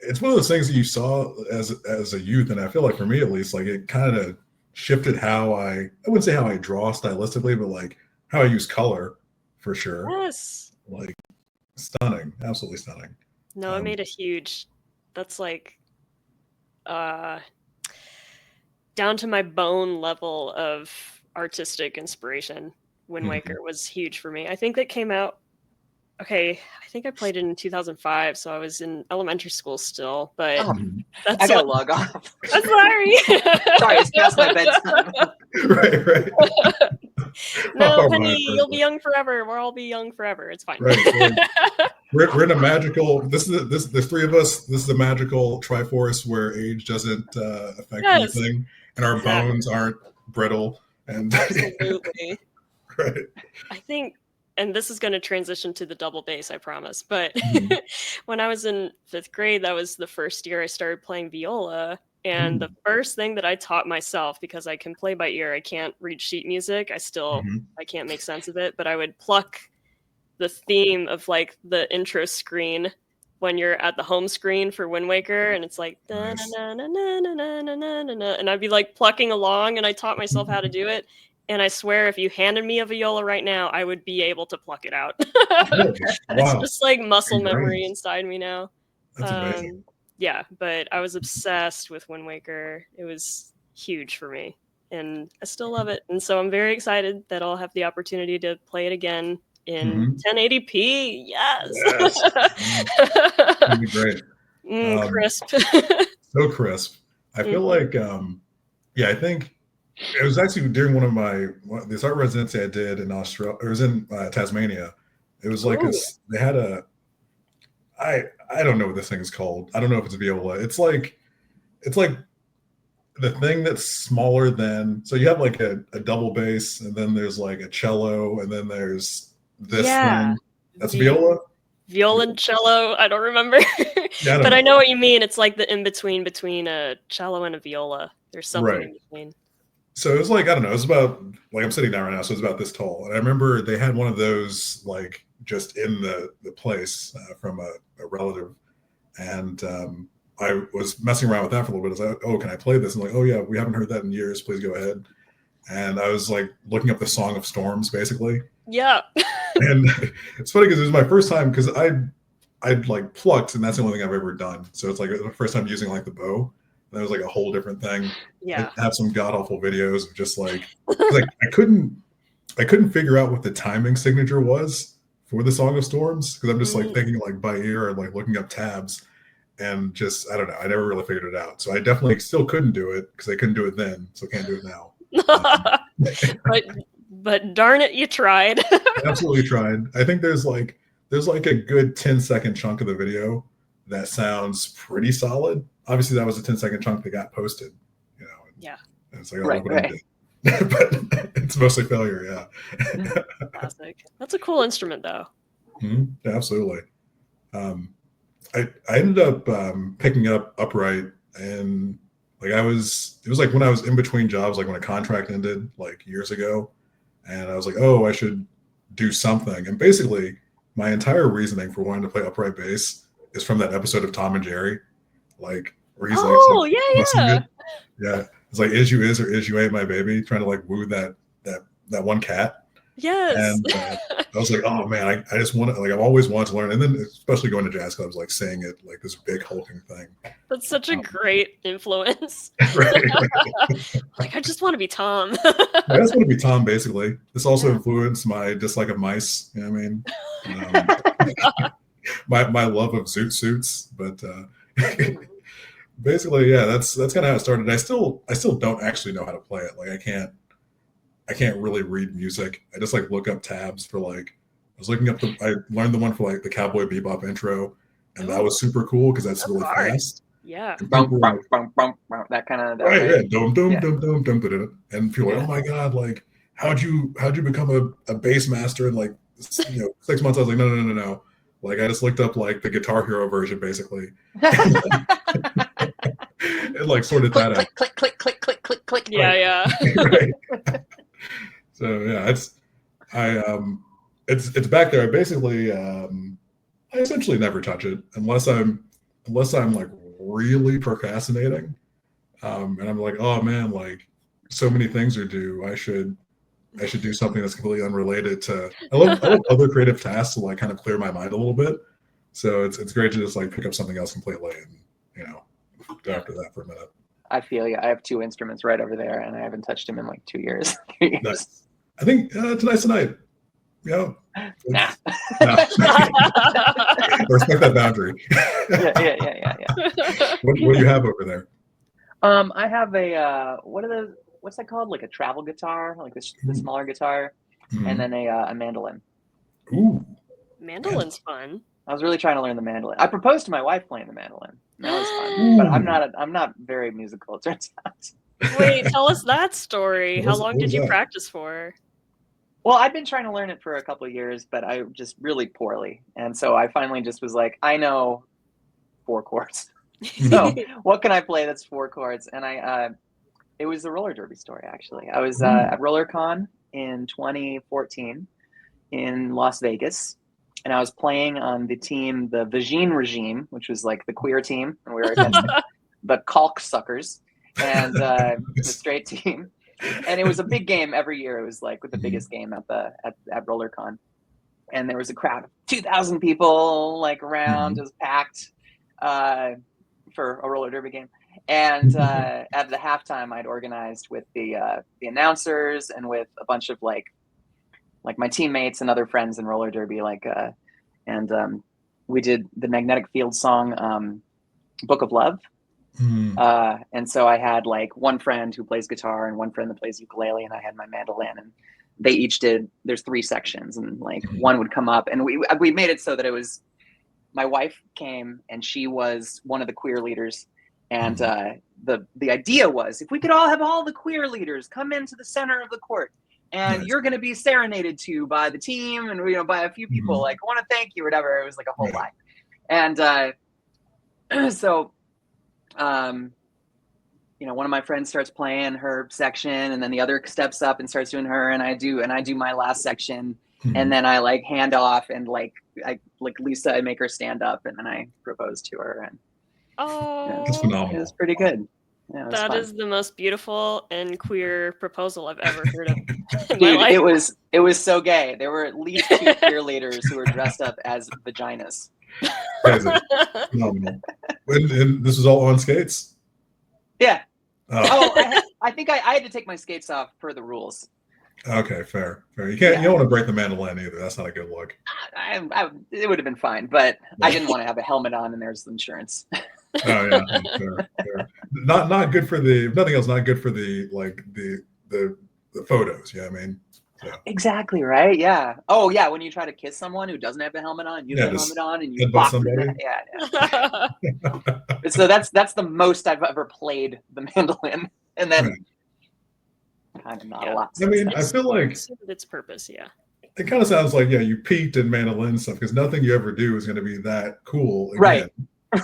it's one of those things that you saw as a youth, and I feel like for me at least, like it kind of shifted how I wouldn't say how I draw stylistically, but like how I use color for sure. Yes. Like stunning, absolutely stunning. No, I made a huge. That's like, down to my bone level of artistic inspiration. Wind Waker was huge for me. I think that came out. Okay, I think I played it in 2005, so I was in elementary school still. But I gotta log off. I'm sorry. Sorry, it's past my bedtime. Right. No, honey, you'll be young forever. We'll all be young forever. It's fine. Right. We're in a magical. There's three of us. This is a magical Triforce where age doesn't affect anything, and our bones aren't brittle. And absolutely. Right. I think. And this is going to transition to the double bass, I promise. But when I was in 5th grade, that was the first year I started playing viola. And the first thing that I taught myself, because I can play by ear, I can't read sheet music. I can't make sense of it. But I would pluck the theme of like the intro screen when you're at the home screen for Wind Waker. And it's like, and I'd be like plucking along, and I taught myself how to do it. And I swear, if you handed me a viola right now, I would be able to pluck it out. It's just like muscle memory inside me now. That's amazing. Yeah, but I was obsessed with Wind Waker. It was huge for me, and I still love it. And so I'm very excited that I'll have the opportunity to play it again in 1080p. Yes. That'd be great. Crisp. So crisp. I feel like, I think. It was actually during one of this art residency I did in Australia. It was in Tasmania. It was like they had I don't know what this thing is called. I don't know if it's a viola. It's like the thing that's smaller than. So you have like a double bass, and then there's like a cello, and then there's this thing. That's viola. Violoncello. I don't remember, but I know what you mean. It's like the in between a cello and a viola. There's something in between. So it was like, I don't know, it was about, like, I'm sitting down right now, so it's about this tall. And I remember they had one of those, like, just in the place from a relative. And I was messing around with that for a little bit. I was like, oh, can I play this? And like, oh yeah, we haven't heard that in years. Please go ahead. And I was like looking up the Song of Storms, basically. Yeah. And it's funny because it was my first time, because I'd like plucked, and that's the only thing I've ever done. So it's like the first time using like the bow. And that was like a whole different thing. Yeah. I have some god awful videos of just like I couldn't figure out what the timing signature was for the Song of Storms, because I'm just like thinking like by ear and like looking up tabs, and just I don't know. I never really figured it out. So I definitely still couldn't do it because I couldn't do it then, so can't do it now. But darn it, you tried. Absolutely tried. I think there's like a good 10-second chunk of the video that sounds pretty solid. Obviously, that was a 10-second chunk that got posted. You know. Yeah. And it's like, oh, right. But it's mostly failure. Yeah. Classic. That's a cool instrument, though. Mm-hmm. Yeah, absolutely. I ended up picking up upright, and like it was like when I was in between jobs, like when a contract ended like years ago, and I was like, oh, I should do something. And basically, my entire reasoning for wanting to play upright bass is from that episode of Tom and Jerry, like where he's yeah. It's like, is you is or is you ain't my baby, trying to like woo that one cat. Yes. And I was like, oh man, I just want to, like, I've always wanted to learn. And then especially going to jazz clubs, like saying it like this big hulking thing. That's such a great influence. Right. Like, I just want to be Tom. I just want to be Tom, basically. This also influenced my dislike of mice. You know what I mean? My love of zoot suits, but basically, yeah, that's kind of how it started. I still don't actually know how to play it. Like I can't really read music. I just like look up tabs for like, I was looking up I learned the one for like the Cowboy Bebop intro, and that was super cool because that's really fast. Yeah. That kind of right. Yeah. Dum dum dum dum dum. And people are like, oh my god, like how'd you become a bass master in like 6 months? I was like, no. Like I just looked up like the Guitar Hero version, basically. And like sorted that out. Click. Yeah. Right. So yeah, it's back there. I basically I essentially never touch it unless I'm like really procrastinating, and I'm like, oh man, like so many things are due. I should do something that's completely unrelated to. I love other creative tasks to like kind of clear my mind a little bit. So it's great to just like pick up something else completely and go after that for a minute. I feel you. I have 2 instruments right over there, and I haven't touched them in like 2 years. 3 years. Nice. I think tonight's the night. Yeah. Nah. Respect that boundary. Yeah. What do you have over there? I have a what's that called? Like a travel guitar, like the smaller guitar, and then a mandolin. Ooh. Mandolin's fun. I was really trying to learn the mandolin. I proposed to my wife playing the mandolin. That was fun, but I'm not very musical, it turns out. Wait, tell us that story. How long did you practice for? Well, I've been trying to learn it for a couple of years, but I just really poorly. And so I finally just was like, I know 4 chords. So what can I play that's 4 chords? And it was the roller derby story, actually. I was at RollerCon in 2014 in Las Vegas. And I was playing on the team, the Vagine Regime, which was like the queer team. And we were against the Caulk Suckers and the straight team. And it was a big game every year. It was like the biggest game at RollerCon. And there was a crowd of 2,000 people like around, just packed for a roller derby game. And at the halftime, I'd organized with the announcers and with a bunch of like my teammates and other friends in roller derby, and we did the Magnetic Field song, Book of Love. And so I had like one friend who plays guitar and one friend that plays ukulele, and I had my mandolin, and they each there's 3 sections, and like one would come up, and we made it so that it was, my wife came and she was one of the queer leaders. And the idea was, if we could all have all the queer leaders come into the center of the court, and you're going to be serenaded to by the team and by a few people, like, I want to thank you or whatever. It was like a whole line. And so one of my friends starts playing her section, and then the other steps up and starts doing her, and I do my last section, and then I like hand off, and like Lisa, I make her stand up, and then I propose to her, and That's phenomenal. it was pretty good. Yeah, that is the most beautiful and queer proposal I've ever heard of in my Dude, life. it was so gay. There were at least 2 cheerleaders who were dressed up as vaginas. Guys are phenomenal. And this was all on skates? Yeah. I think I had to take my skates off per the rules. Okay, fair. You can't. You don't want to break the mandolin either. That's not a good look. It would have been fine, but I didn't want to have a helmet on, and there's insurance. Oh yeah, fair. Not good for the. If nothing else, not good for the the photos. Yeah, I mean. So. Exactly right. Yeah. Oh yeah. When you try to kiss someone who doesn't have the helmet on, you have the helmet on, and you bop somebody. Yeah. So that's the most I've ever played the mandolin, and then kind of not a lot. I mean, I feel like its purpose. Yeah. It kind of sounds like you peaked in mandolin stuff because nothing you ever do is going to be that cool again. Right.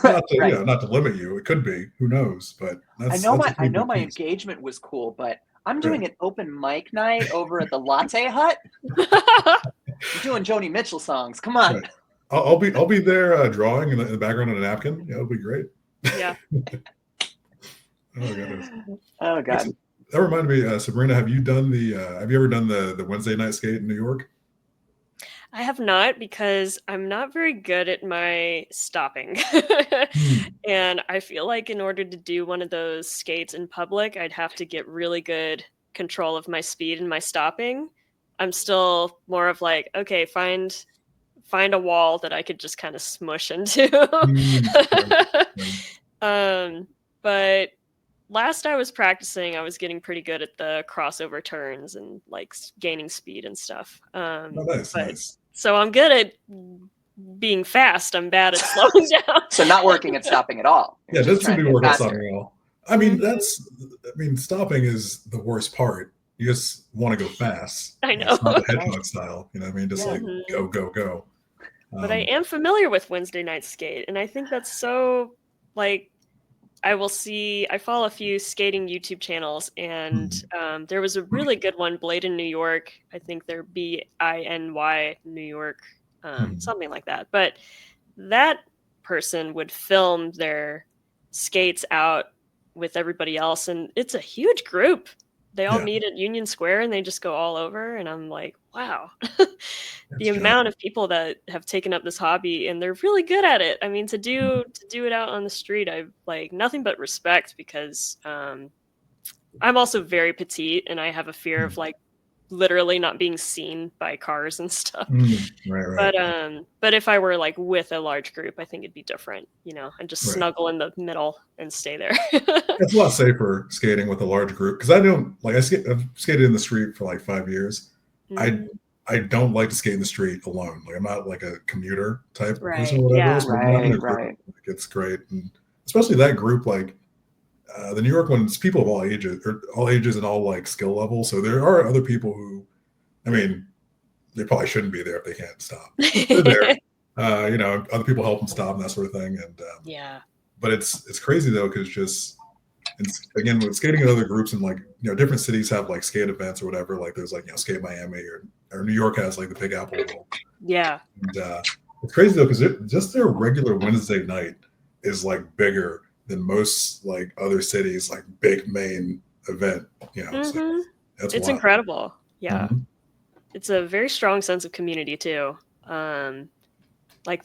Not to not to limit you. It could be. Who knows? But I know my engagement was cool, but I'm doing an open mic night over at the Latte Hut. You're doing Joni Mitchell songs. Come on. Right. I'll be there drawing in the background on a napkin. Yeah, it'll be great. Yeah. Oh goodness. Oh god. That reminded me, Sabrina. Have you ever done the Wednesday night skate in New York? I have not, because I'm not very good at my stopping. And I feel like in order to do one of those skates in public, I'd have to get really good control of my speed and my stopping. I'm still more of like, okay, find a wall that I could just kind of smush into. But last I was practicing, I was getting pretty good at the crossover turns and like gaining speed and stuff. Nice. So I'm good at being fast. I'm bad at slowing down. So not working at stopping at all. Yeah, it doesn't seem to be working at stopping at all. I mean, stopping is the worst part. You just want to go fast. I know. It's not the hedgehog style. You know what I mean? Just like go. But I am familiar with Wednesday night skate, and I think that's so like I follow a few skating YouTube channels, and there was a really good one, Blade in New York. I think they're BINY New York, something like that. But that person would film their skates out with everybody else, and it's a huge group. They all meet at Union Square, and they just go all over, and I'm like, wow. The amount of people that have taken up this hobby, and they're really good at it. I mean, to do it out on the street, I've like nothing but respect, because I'm also very petite, and I have a fear of like literally not being seen by cars and stuff. Right. But if I were like with a large group, I think it'd be different, and just snuggle in the middle and stay there. It's a lot safer skating with a large group, because I've skated in the street for like 5 years. I don't like to skate in the street alone. Like I'm not like a commuter type person or whatever else. But when I'm in a group, like, it's great, and especially that group, like the New York one's people of all ages and all like skill levels. So there are other people who, I mean, they probably shouldn't be there if they can't stop. They're there. Other people help them stop and that sort of thing. And but it's crazy though, because again, with skating in other groups and like different cities have like skate events or whatever. Like there's like Skate Miami or New York has like the Big Apple. Yeah. And it's crazy though, because just their regular Wednesday night is like bigger than most like other cities like big main event. So it's incredible. Yeah. It's a very strong sense of community too. Like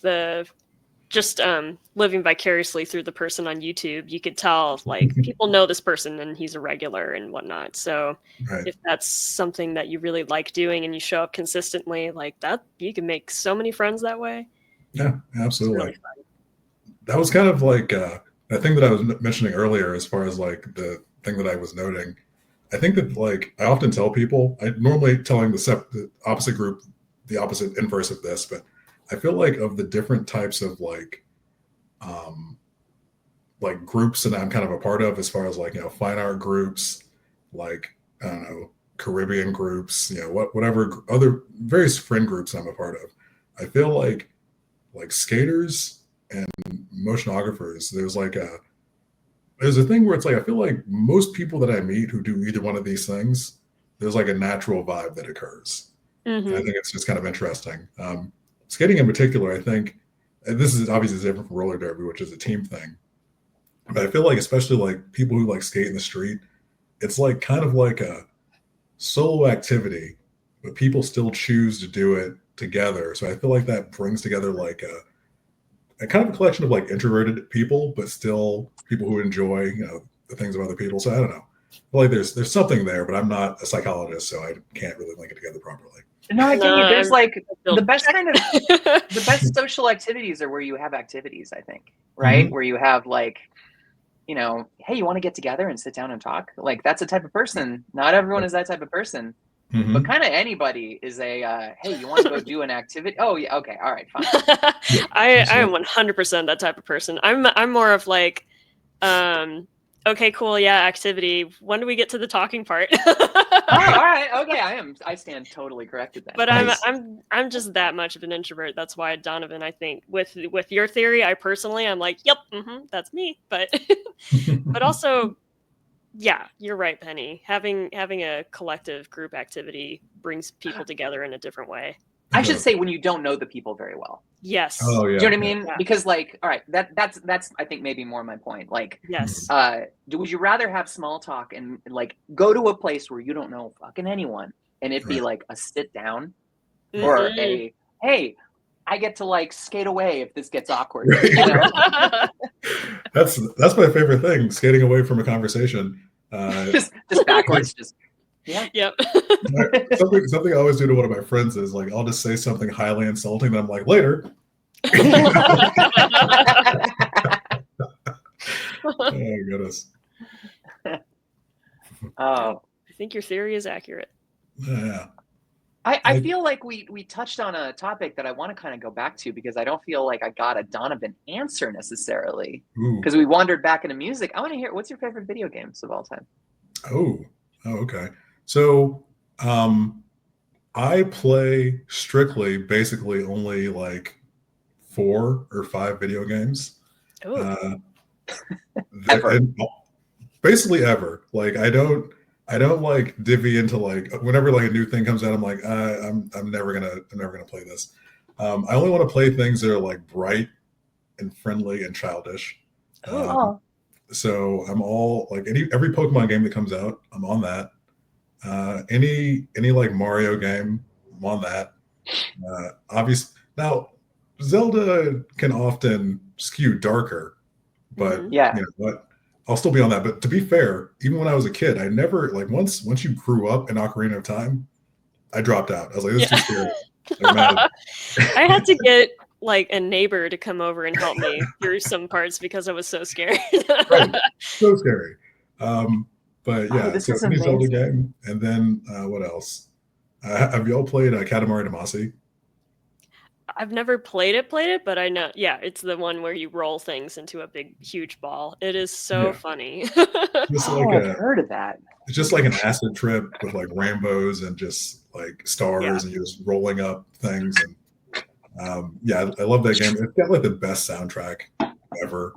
living vicariously through the person on YouTube, you could tell like people know this person and he's a regular and whatnot. So if that's something that you really like doing and you show up consistently like that, you can make so many friends that way. Yeah, absolutely. Really that was kind of like the thing that I was mentioning earlier, as far as like the thing that I was noting. I think that like I often tell people, I normally telling the opposite group the opposite inverse of this, but I feel like of the different types of like groups that I'm kind of a part of, as far as like fine art groups, like I don't know, Caribbean groups, whatever other various friend groups I'm a part of. I feel like skaters and motionographers, there's like there's a thing where it's like I feel like most people that I meet who do either one of these things, there's like a natural vibe that occurs. And I think it's just kind of interesting. Skating in particular, I think, and this is obviously different from roller derby, which is a team thing. But I feel like especially like people who like skate in the street, it's like kind of like a solo activity, but people still choose to do it together. So I feel like that brings together like a kind of a collection of like introverted people, but still people who enjoy, you know, the things of other people. So I don't know. I feel like there's something there, but I'm not a psychologist, so I can't really link it together properly. No, I get you. There's like the best kind of the the best social activities are where you have activities, I think, right? Where you have like, you know, hey, you want to get together and sit down and talk? Like that's a type of person. Not everyone is that type of person. But kind of anybody is a hey, you want to go do an activity? Oh yeah, okay, all right, fine. I am 100% that type of person. I'm more of like, okay, cool, yeah, activity. When do we get to the talking part? All right, okay, I stand totally corrected then. But I'm just that much of an introvert. That's why Donovan, I think, with your theory, I'm like, yep, that's me. But but also, yeah, you're right, Penny. Having a collective group activity brings people together in a different way. I should say when you don't know the people very well. Yes. Oh yeah. Do you know what I mean? Yeah. Because like, all right, that's I think maybe more my point. Like, yes. Would you rather have small talk and like go to a place where you don't know fucking anyone and it be like a sit down or a hey, I get to like skate away if this gets awkward. You know? That's my favorite thing, skating away from a conversation. Just backwards, just yeah. Yep. something I always do to one of my friends is like I'll just say something highly insulting, and I'm like, later. Oh goodness. Oh, I think your theory is accurate. Yeah. I feel like we touched on a topic that I want to kind of go back to because I don't feel like I got a Donovan answer necessarily because we wandered back into music. I want to hear, what's your favorite video games of all time? Oh, okay. So I play strictly basically only like 4 or 5 video games. Ever. Basically ever. Like I don't like divvy into like whenever like a new thing comes out, I'm like, I'm never gonna play this. I only want to play things that are like bright and friendly and childish. So I'm all like every Pokemon game that comes out, I'm on that. Any like Mario game, I'm on that. Obviously now Zelda can often skew darker, but you know what? I'll still be on that. But to be fair, even when I was a kid, I never like once you grew up in Ocarina of Time, I dropped out. I was like, this is too scary. I had to get like a neighbor to come over and help me through some parts because I was so scared. Right. So scary. But yeah, this so is any Zelda amazing. game, and then what else? Have you all played Katamari Damacy? I've never played it, but I know. Yeah, it's the one where you roll things into a big, huge ball. It is so funny. I've heard of that. It's just like an acid trip with like rainbows and just like stars and you're just rolling up things. And I love that game. It's got like the best soundtrack ever.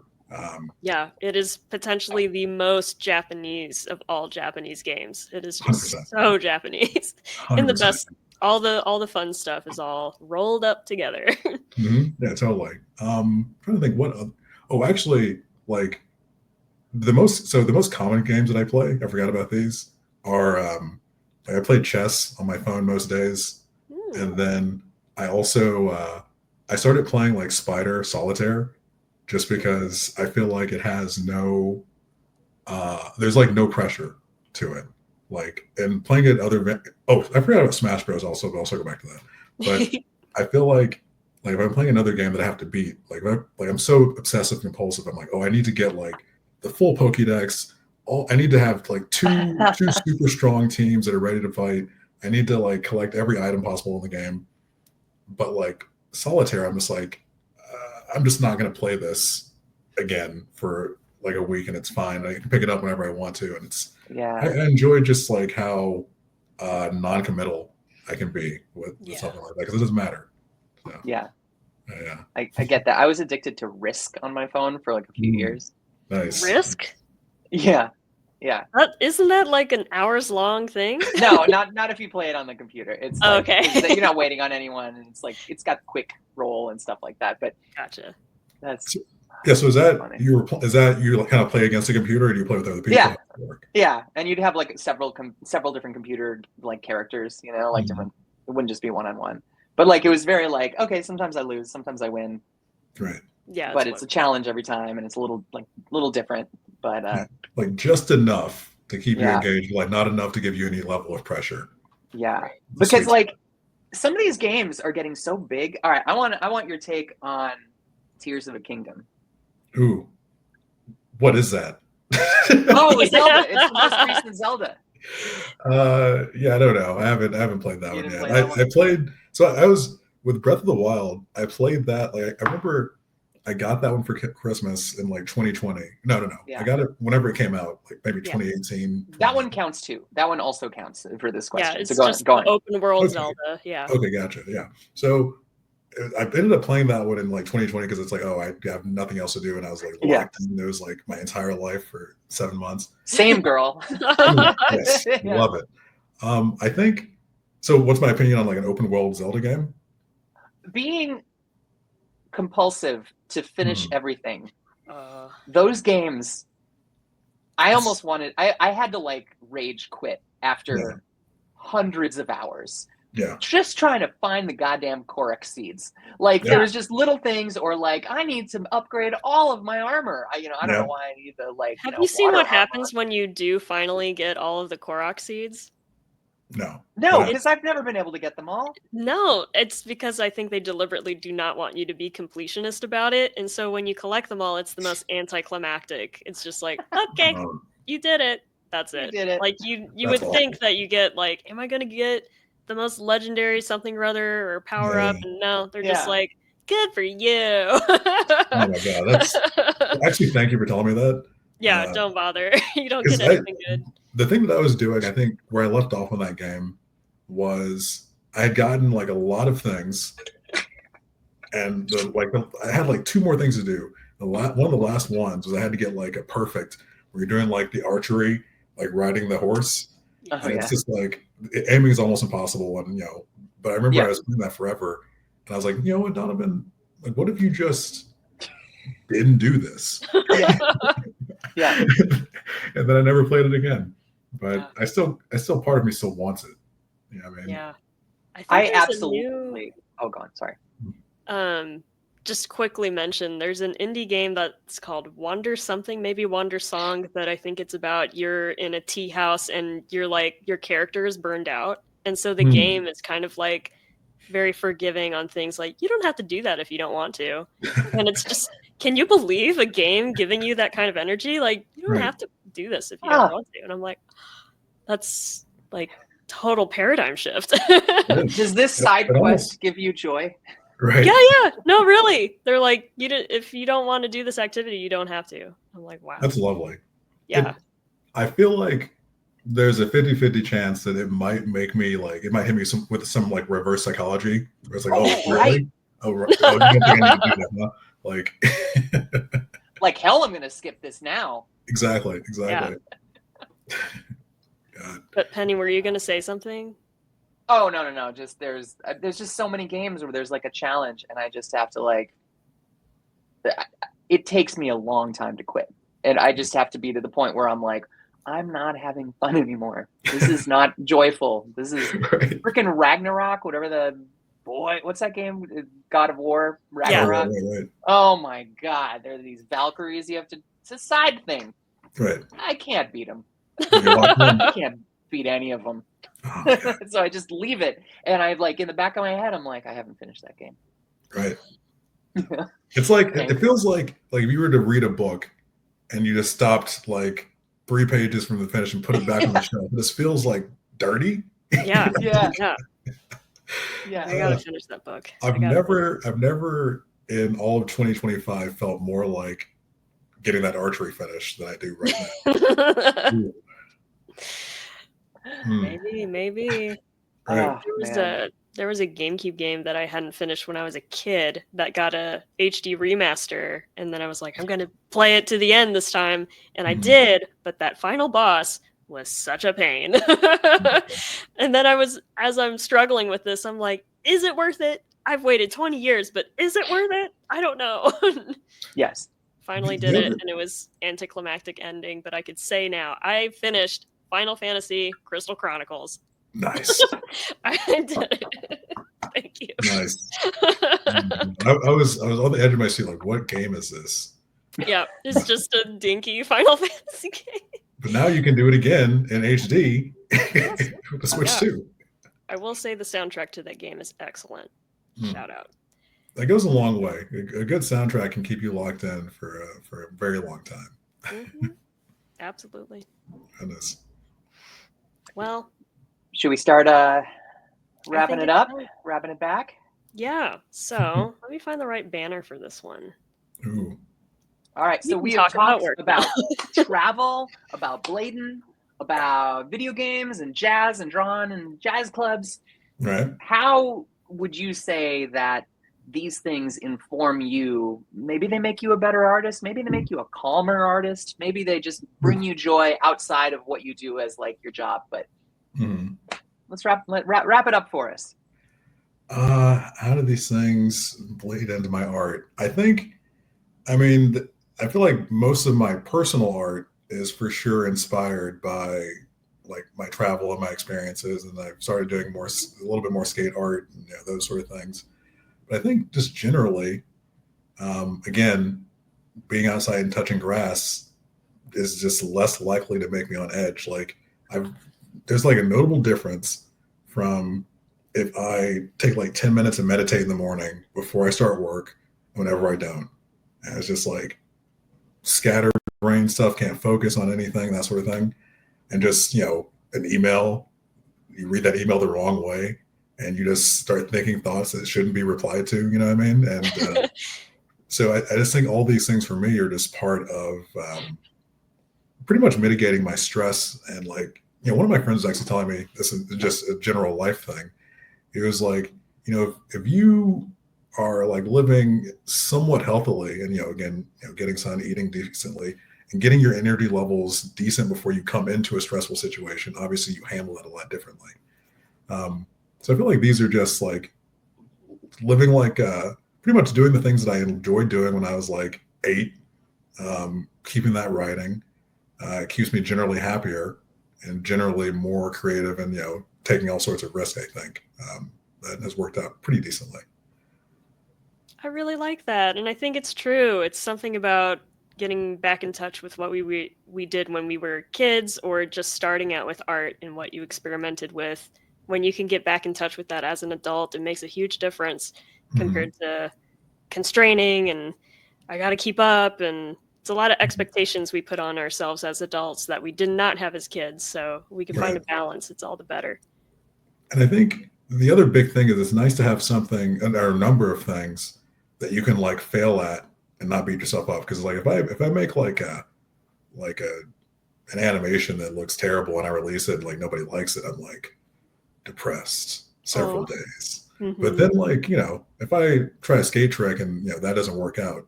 Yeah, it is potentially the most Japanese of all Japanese games. It is just 100%. so Japanese. 100%. And the best, all the fun stuff is all rolled up together. Yeah, totally. I'm trying to think what. Actually, like the most common games that I play, I forgot about these, are I play chess on my phone most days, and then I also I started playing like Spider Solitaire, just because I feel like it has no there's like no pressure to it. Like, and playing it I forgot about Smash Bros. Also, but I'll circle back to that. But I feel like if I'm playing another game that I have to beat, I'm so obsessive compulsive. I'm like, I need to get like the full Pokédex. I need to have like two super strong teams that are ready to fight. I need to like collect every item possible in the game. But like Solitaire, I'm just like, I'm just not going to play this again for like a week, and it's fine. I can pick it up whenever I want to, and it's I enjoy just like how non-committal I can be with something like that because it doesn't matter. So, I get that. I was addicted to Risk on my phone for like a few years. Nice. Risk? Yeah. Isn't that like an hours long thing? No, not if you play it on the computer. It's like, Okay. you're not waiting on anyone, and it's like it's got quick roll and stuff like that. But Gotcha. that's Yeah. So is that funny. is that you kind of play against a computer, or do you play with other people? Yeah, and you'd have like several different computer like characters, like different. It wouldn't just be one-on-one. But like it was very like, okay, sometimes I lose, sometimes I win. Right. Yeah. But it's a challenge every time, and it's a little different. But like just enough to keep you engaged, like not enough to give you any level of pressure. Yeah, because like some of these games are getting so big. All right, I want your take on Tears of a Kingdom. Ooh, what is that? Oh, Zelda! It's the most recent Zelda. Yeah, I don't know. I haven't played that one yet. I played. So I was with Breath of the Wild. I played that. Like I remember, I got that one for Christmas in like 2020. No. Yeah. I got it whenever it came out, like maybe 2018. That one counts too. That one also counts for this question. Yeah, it's so just go on. open world Zelda. Yeah. Okay, gotcha. Yeah. So I ended up playing that one in like 2020 because it's like, oh, I have nothing else to do, and I was like locked in those like my entire life for 7 months. Same girl. Yes, love it. I think so. What's my opinion on like an open world Zelda game? Being compulsive to finish everything. Those games, I almost wanted. I had to like rage quit after hundreds of hours. Yeah. Just trying to find the goddamn Korok seeds. Like there was just little things, or like I need to upgrade all of my armor. I don't know why I need the like. Have you seen what happens when you do finally get all of the Korok seeds? No, because I've never been able to get them all. No, it's because I think they deliberately do not want you to be completionist about it, and so when you collect them all, it's the most anticlimactic. It's just like, okay, you did it. That's it. You did it. Like you would think that you get like, am I gonna get the most legendary something or other or power up? And no, they're just like, good for you. Oh my god, that's actually, thank you for telling me that. Yeah, don't bother. You don't get anything good. The thing that I was doing, I think where I left off on that game was I had gotten like a lot of things, and I had like 2 more things to do. One of the last ones was I had to get like a perfect where you're doing like the archery, like riding the horse. And it's just like aiming is almost impossible, and but I remember I was doing that forever, and I was like, you know what, Donovan, like what if you just didn't do this? Yeah. And then I never played it again, but I still part of me still wants it. You know what I mean? Yeah. I absolutely oh god, sorry. Just quickly mention, there's an indie game that's called Wander Something, maybe Wander Song, that I think it's about you're in a tea house and you're like your character is burned out, and so the game is kind of like very forgiving on things like you don't have to do that if you don't want to. And it's just, can you believe a game giving you that kind of energy? Like you don't have to do this if you don't want to. And I'm like, that's like total paradigm shift. Does this side quest give you joy? Right. Yeah. No, really. They're like, if you don't want to do this activity, you don't have to. I'm like, wow. That's lovely. Yeah. I feel like there's a 50-50 chance that it might make me like, it might hit me with some like reverse psychology. Where it's like, oh, really? Oh, right. Oh, you don't think I need to do that, huh? Like hell, I'm going to skip this now. Exactly. Yeah. God. But Penny, were you going to say something? Oh, no. Just there's just so many games where there's like a challenge, and I just have to like. It takes me a long time to quit, and I just have to be to the point where I'm like, I'm not having fun anymore. This is not joyful. This is freaking Ragnarok, whatever what's that game? God of War, Ragnarok. Yeah, right. Oh my god, there are these Valkyries. You have to. It's a side thing. Right. I can't beat them. I can't beat any of them. Oh, so I just leave it, and I like in the back of my head, I'm like, I haven't finished that game. Right. It's like it feels like if you were to read a book, and you just stopped like 3 pages from the finish and put it back on the shelf. This feels like dirty. Yeah. Yeah. I gotta finish that book. I've never in all of 2025 felt more like getting that archery finish than I do right now. Maybe. Right. There was there was a GameCube game that I hadn't finished when I was a kid that got a HD remaster, and then I was like, I'm gonna play it to the end this time, and I did, but that final boss was such a pain. And then as I'm struggling with this, I'm like, is it worth it? I've waited 20 years, but is it worth it? I don't know. Yes. Finally did it, and it was anticlimactic ending, but I could say now I finished Final Fantasy Crystal Chronicles. Nice. I did it. Thank you. Nice. I was on the edge of my seat, like, what game is this? Yeah, it's just a dinky Final Fantasy game. But now you can do it again in HD with the Switch 2. I will say the soundtrack to that game is excellent. Shout out. That goes a long way. A good soundtrack can keep you locked in for a very long time. Mm-hmm. Absolutely. Goodness. Well, should we start wrapping it up? Wrapping it back? Yeah. So let me find the right banner for this one. Ooh. All right. So we have talked about travel, about blading, about video games and jazz and drawing and jazz clubs. Right. How would you say that these things inform you? Maybe they make you a better artist. Maybe they make you a calmer artist. Maybe they just bring you joy outside of what you do as like your job. But let's wrap it up for us. How do these things bleed into my art? I feel like most of my personal art is for sure inspired by like my travel and my experiences, and I've started doing a little bit more skate art and those sort of things. But I think just generally, again, being outside and touching grass is just less likely to make me on edge. Like there's like a notable difference from if I take like 10 minutes and meditate in the morning before I start work, whenever I don't. And it's just like scattered brain stuff, can't focus on anything, that sort of thing. And just, an email, you read that email the wrong way and you just start thinking thoughts that shouldn't be replied to, you know what I mean? And so I just think all these things for me are just part of pretty much mitigating my stress. And like, one of my friends was actually telling me, this is just a general life thing. He was like, if you are like living somewhat healthily and, again, getting sun, eating decently, and getting your energy levels decent before you come into a stressful situation, obviously you handle it a lot differently. So I feel like these are just like living like pretty much doing the things that I enjoyed doing when I was like 8, keeping that writing. It keeps me generally happier and generally more creative and, taking all sorts of risks, I think. That has worked out pretty decently. I really like that. And I think it's true. It's something about getting back in touch with what we did when we were kids, or just starting out with art and what you experimented with. When you can get back in touch with that as an adult, it makes a huge difference compared to constraining and I got to keep up. And it's a lot of expectations we put on ourselves as adults that we did not have as kids. So we can find a balance. It's all the better. And I think the other big thing is it's nice to have something or a number of things that you can like fail at and not beat yourself up. Because like if I make like an animation that looks terrible and I release it and like nobody likes it, I'm like depressed several days. But then like, if I try a skate trick and that doesn't work out,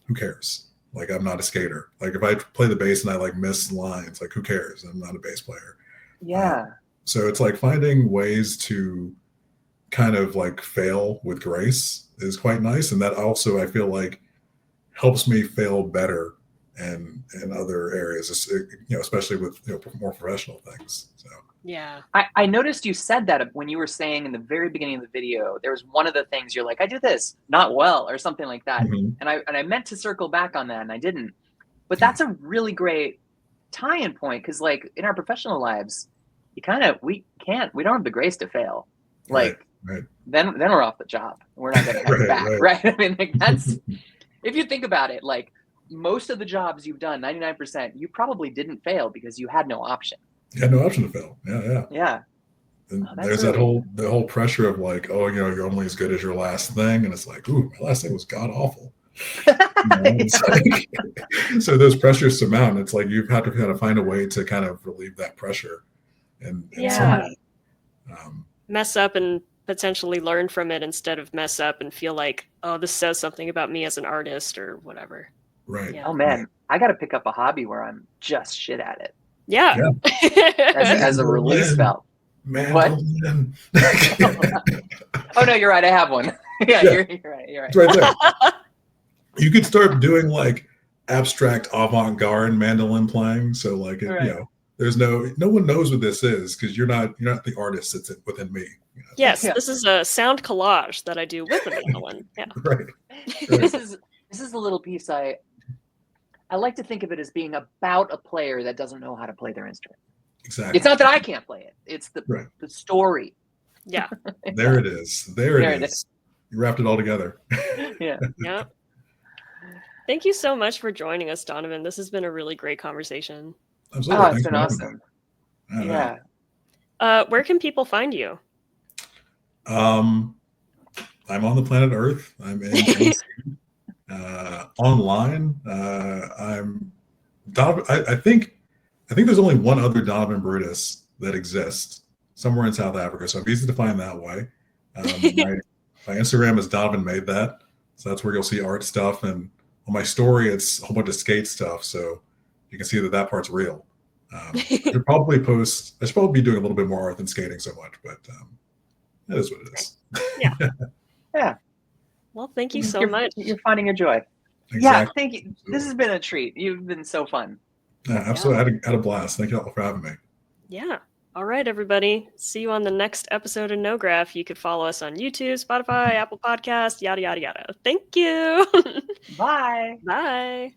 who cares? Like I'm not a skater. Like if I play the bass and I like miss lines, like who cares? I'm not a bass player. Yeah. So it's like finding ways to kind of like fail with grace is quite nice. And that also I feel like helps me fail better and in other areas, especially with more professional things. So yeah, I noticed you said that when you were saying in the very beginning of the video, there was one of the things you're like, I do this not well or something like that. And I meant to circle back on that and I didn't. But that's a really great tie-in point, because like in our professional lives, we don't have the grace to fail. Like then we're off the job. We're not gonna have it back. Right. I mean, like that's if you think about it, like most of the jobs you've done, 99%, you probably didn't fail because you had no option. You had no option to fail. Yeah. And there's the whole pressure of like, you're only as good as your last thing. And it's like, ooh, my last thing was god awful. So those pressures surmount. It's like you've had to kind of find a way to kind of relieve that pressure. And mess up and potentially learn from it instead of mess up and feel like, oh, this says something about me as an artist or whatever. Right. Yeah. Oh man, I got to pick up a hobby where I'm just shit at it Yeah. as a release valve. Mandolin. Oh no, you're right. I have one. Yeah. You're right. It's right there. You could start doing like abstract avant-garde mandolin playing. So like, Right. you know, there's no one knows what this is because you're not the artist that's within me. You know? Yes, Yeah. this is a sound collage that I do with the mandolin. Yeah. Right. This is a little piece I like to think of it as being about a player that doesn't know how to play their instrument. Exactly. It's not that I can't play it. It's the story. Yeah. There it is. There it is. You wrapped it all together. Yeah. Yeah. Thank you so much for joining us, Donovan. This has been a really great conversation. Absolutely. Oh, it's been awesome. Yeah. Yeah. Where can people find you? I'm on the planet Earth. I'm in online. I'm Donovan. I think there's only one other Donavon Brutus that exists somewhere in South Africa, so I'm easy to find that way. My Instagram is Donovan Made That, so that's where you'll see art stuff, and on my story it's a whole bunch of skate stuff, so you can see that part's real. I should probably be doing a little bit more art than skating so much, but that is what it is. Yeah. Yeah. Well, thank you so much. You're finding your joy. Exactly. Yeah, thank you. This has been a treat. You've been so fun. Yeah, absolutely. I had a blast. Thank you all for having me. Yeah. All right, everybody. See you on the next episode of NoGraph. You could follow us on YouTube, Spotify, Apple Podcasts, yada, yada, yada. Thank you. Bye. Bye.